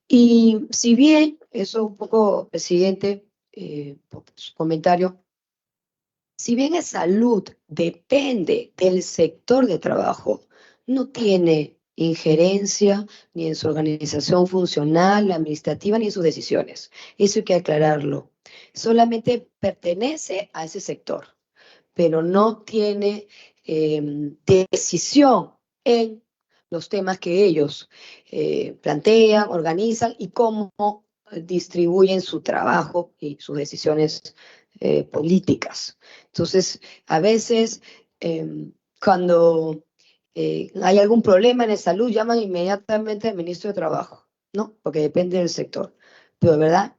Y si bien eso un poco, presidente, por su comentario, Si bien es salud, depende del sector de trabajo, no tiene injerencia ni en su organización funcional, administrativa, ni en sus decisiones. Eso hay que aclararlo. Solamente pertenece a ese sector, pero no tiene decisión en los temas que ellos plantean, organizan y cómo distribuyen su trabajo y sus decisiones políticas. Entonces, a veces cuando hay algún problema en la salud, llaman inmediatamente al ministro de Trabajo, ¿no? Porque depende del sector. Pero de verdad,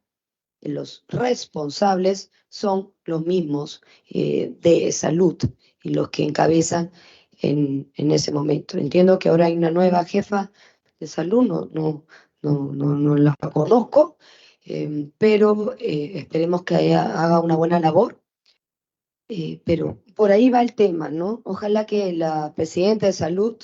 los responsables son los mismos de salud y los que encabezan en ese momento. Entiendo que ahora hay una nueva jefa de salud, no la conozco, pero esperemos que haga una buena labor. Pero por ahí va el tema, ¿no? Ojalá que la presidenta de salud,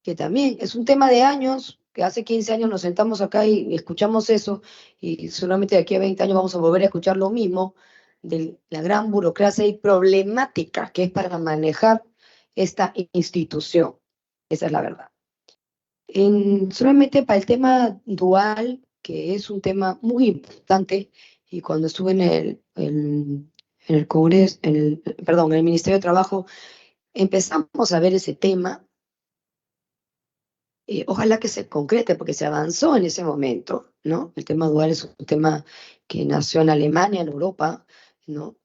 que también es un tema de años, que hace 15 años nos sentamos acá y escuchamos eso, y solamente de aquí a 20 años vamos a volver a escuchar lo mismo, de la gran burocracia y problemática que es para manejar esta institución. Esa es la verdad. Solamente para el tema dual, que es un tema muy importante, y cuando estuve en el Congreso, perdón, en el Ministerio de Trabajo, empezamos a ver ese tema. Ojalá que se concrete, porque se avanzó en ese momento, ¿no? El tema dual es un tema que nació en Alemania, en Europa, ¿no?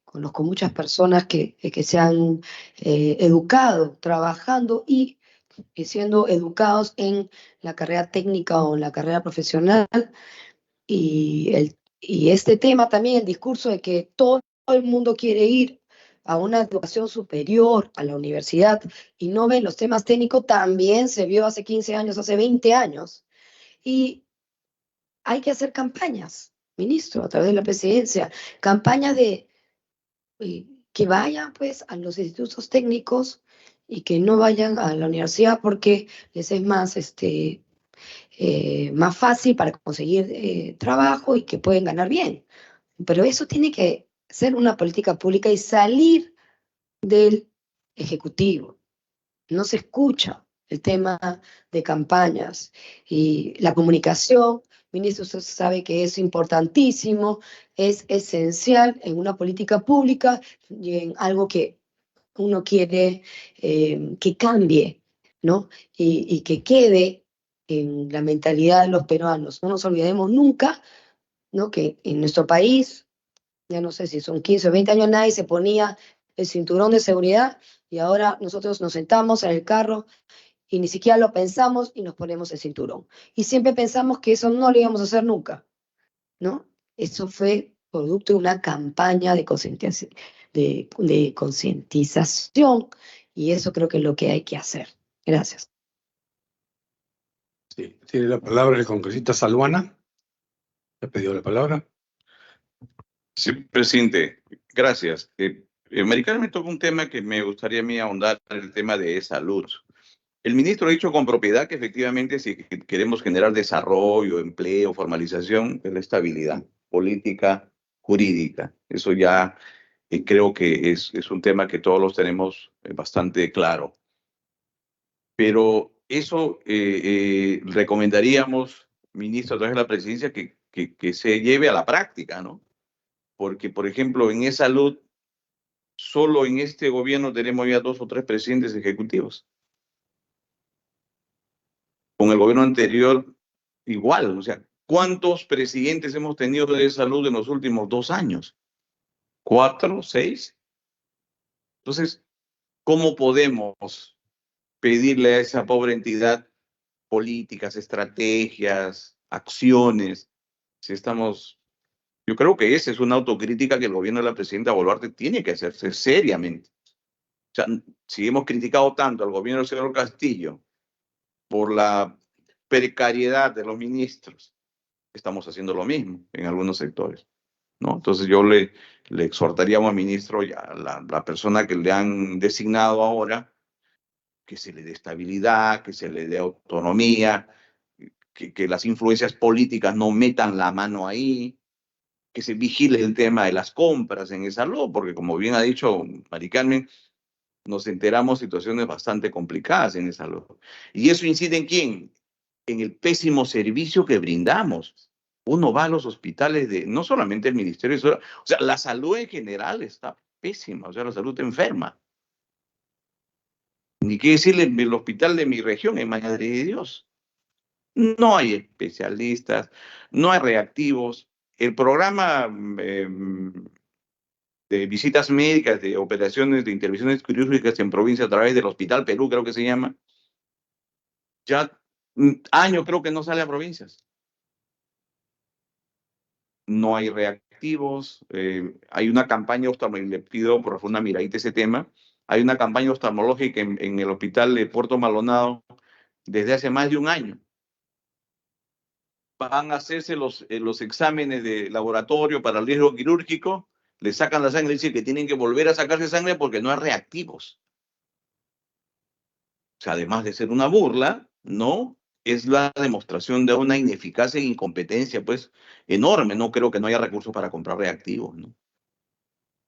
Conozco muchas personas que se han educado trabajando y siendo educados en la carrera técnica o en la carrera profesional, y este tema también, el discurso de que todo el mundo quiere ir a una educación superior, a la universidad, y no ven los temas técnicos, también se vio hace 15 años, hace 20 años. Y hay que hacer campañas, ministro, a través de la presidencia, campañas de que vayan pues a los institutos técnicos y que no vayan a la universidad porque les es más fácil para conseguir trabajo y que pueden ganar bien. Pero eso tiene que ser una política pública y salir del Ejecutivo. No se escucha el tema de campañas y la comunicación. Ministro, usted sabe que es importantísimo, es esencial en una política pública y en algo que uno quiere que cambie, ¿no? Y que quede en la mentalidad de los peruanos. No nos olvidemos nunca, ¿no? Que en nuestro país, ya no sé si son 15 o 20 años, nadie se ponía el cinturón de seguridad y ahora nosotros nos sentamos en el carro y ni siquiera lo pensamos y nos ponemos el cinturón. Y siempre pensamos que eso no lo íbamos a hacer nunca, ¿no? Eso fue producto de una campaña de concientización y eso creo que es lo que hay que hacer. Gracias. Sí, tiene la palabra el congresista Saluana. Le ha pedido la palabra. Sí, presidente, gracias. Maricana me toca un tema que me gustaría a mí ahondar, el tema de salud. El ministro ha dicho con propiedad que efectivamente si queremos generar desarrollo, empleo, formalización, es la estabilidad política, jurídica. Eso ya creo que es un tema que todos los tenemos bastante claro. Pero eso recomendaríamos, ministro, a través de la presidencia, que se lleve a la práctica, ¿no? Porque, por ejemplo, en salud, solo en este gobierno tenemos ya 2 o 3 presidentes ejecutivos. Con el gobierno anterior, igual. O sea, ¿cuántos presidentes hemos tenido de salud en los últimos 2 años? ¿4, 6? Entonces, ¿cómo podemos pedirle a esa pobre entidad políticas, estrategias, acciones? Si estamos... Yo creo que esa es una autocrítica que el gobierno de la presidenta Boluarte tiene que hacerse seriamente. O sea, si hemos criticado tanto al gobierno del señor Castillo por la precariedad de los ministros, estamos haciendo lo mismo en algunos sectores, ¿no? Entonces yo le exhortaríamos al ministro, ya, la persona que le han designado ahora, que se le dé estabilidad, que se le dé autonomía, que las influencias políticas no metan la mano ahí, que se vigile el tema de las compras en esa salud, porque como bien ha dicho Mari Carmen, nos enteramos de situaciones bastante complicadas en esa salud. ¿Y eso incide en quién? En el pésimo servicio que brindamos. Uno va a los hospitales de, no solamente el Ministerio de Salud, o sea, la salud en general está pésima, o sea, la salud enferma. Ni qué decirle el hospital de mi región, en Madre de Dios. No hay especialistas, no hay reactivos. El programa de visitas médicas, de operaciones, de intervenciones quirúrgicas en provincia a través del Hospital Perú, creo que se llama, ya año creo que no sale a provincias. No hay reactivos, hay una campaña oftalmológica, le pido por favor una miradita a ese tema, hay una campaña oftalmológica en el hospital de Puerto Maldonado desde hace más de un año. Van a hacerse los exámenes de laboratorio para el riesgo quirúrgico, le sacan la sangre y dicen que tienen que volver a sacarse sangre porque no hay reactivos. O sea, además de ser una burla, ¿no? Es la demostración de una ineficacia e incompetencia, pues, enorme. No creo que no haya recursos para comprar reactivos, ¿no?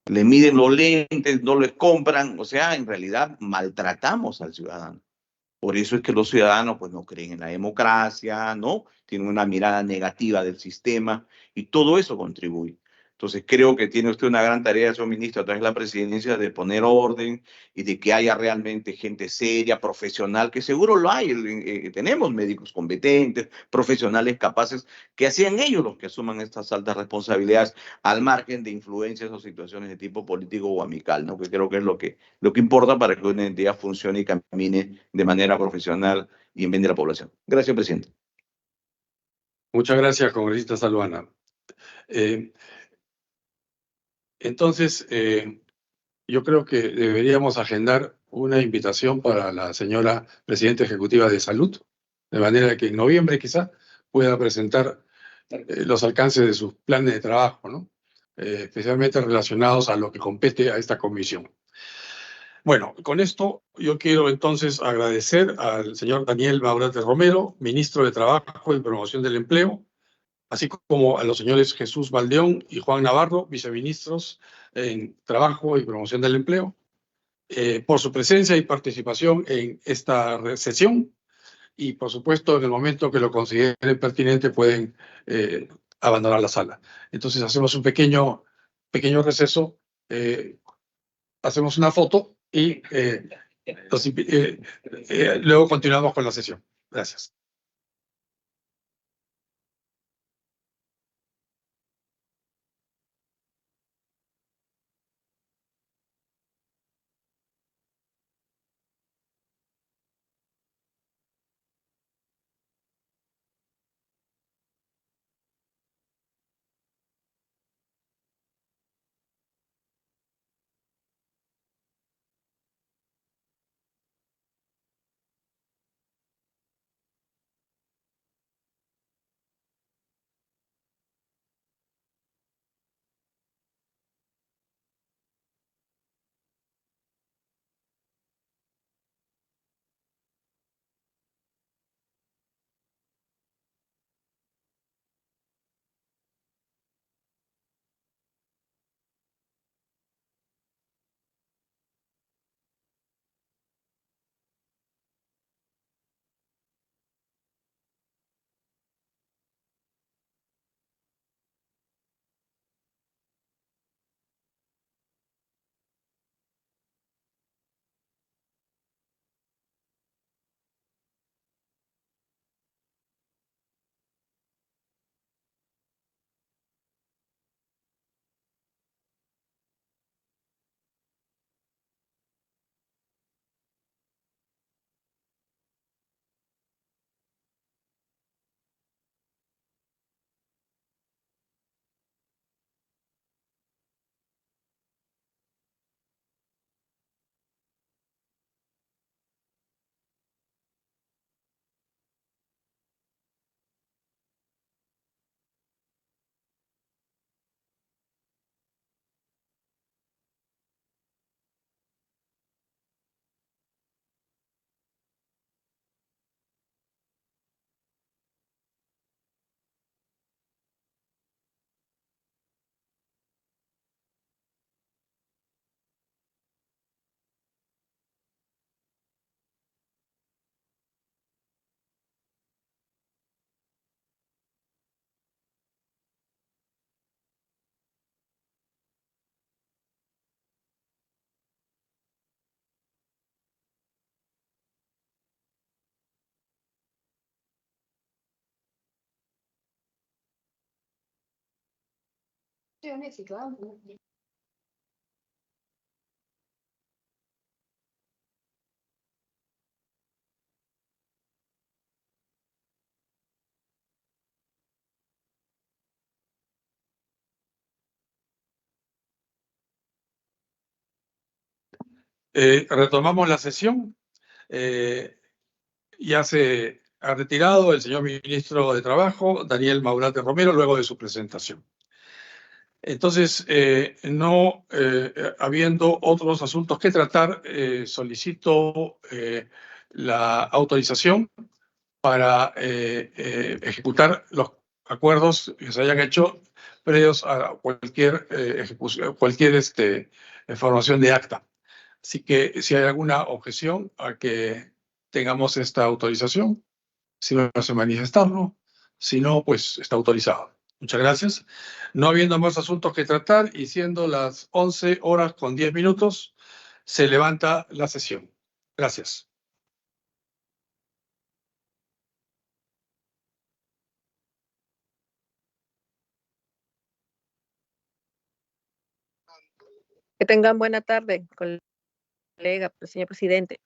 Le miden los lentes, no les compran, o sea, en realidad maltratamos al ciudadano. Por eso es que los ciudadanos pues no creen en la democracia, ¿no? Tienen una mirada negativa del sistema y todo eso contribuye. Entonces creo que tiene usted una gran tarea, señor ministro, a través de la presidencia, de poner orden y de que haya realmente gente seria, profesional, que seguro lo hay. Tenemos médicos competentes, profesionales capaces, que sean ellos los que asuman estas altas responsabilidades al margen de influencias o situaciones de tipo político o amical, ¿no? Que creo que es lo que importa para que una entidad funcione y camine de manera profesional y en bien de la población. Gracias, presidente. Muchas gracias, congresista Salvana. Eh, entonces, yo creo que deberíamos agendar una invitación para la señora presidenta ejecutiva de Salud, de manera que en noviembre quizá pueda presentar los alcances de sus planes de trabajo, ¿no? Especialmente relacionados a lo que compete a esta comisión. Bueno, con esto yo quiero entonces agradecer al señor Daniel Maurate Romero, ministro de Trabajo y Promoción del Empleo, así como a los señores Jesús Valdeón y Juan Navarro, viceministros en Trabajo y Promoción del Empleo, por su presencia y participación en esta sesión y, por supuesto, en el momento que lo consideren pertinente pueden abandonar la sala. Entonces hacemos un pequeño receso, hacemos una foto y luego continuamos con la sesión. Gracias. Retomamos la sesión. Ya se ha retirado el señor ministro de Trabajo, Daniel Maurate Romero, luego de su presentación. Entonces, no habiendo otros asuntos que tratar, solicito la autorización para ejecutar los acuerdos que se hayan hecho previos a cualquier ejecución, cualquier formación de acta. Así que si hay alguna objeción a que tengamos esta autorización, si no se manifestarlo, si no, pues está autorizado. Muchas gracias. No habiendo más asuntos que tratar y siendo las 11:10, se levanta la sesión. Gracias. Que tengan buena tarde, colega, señor presidente.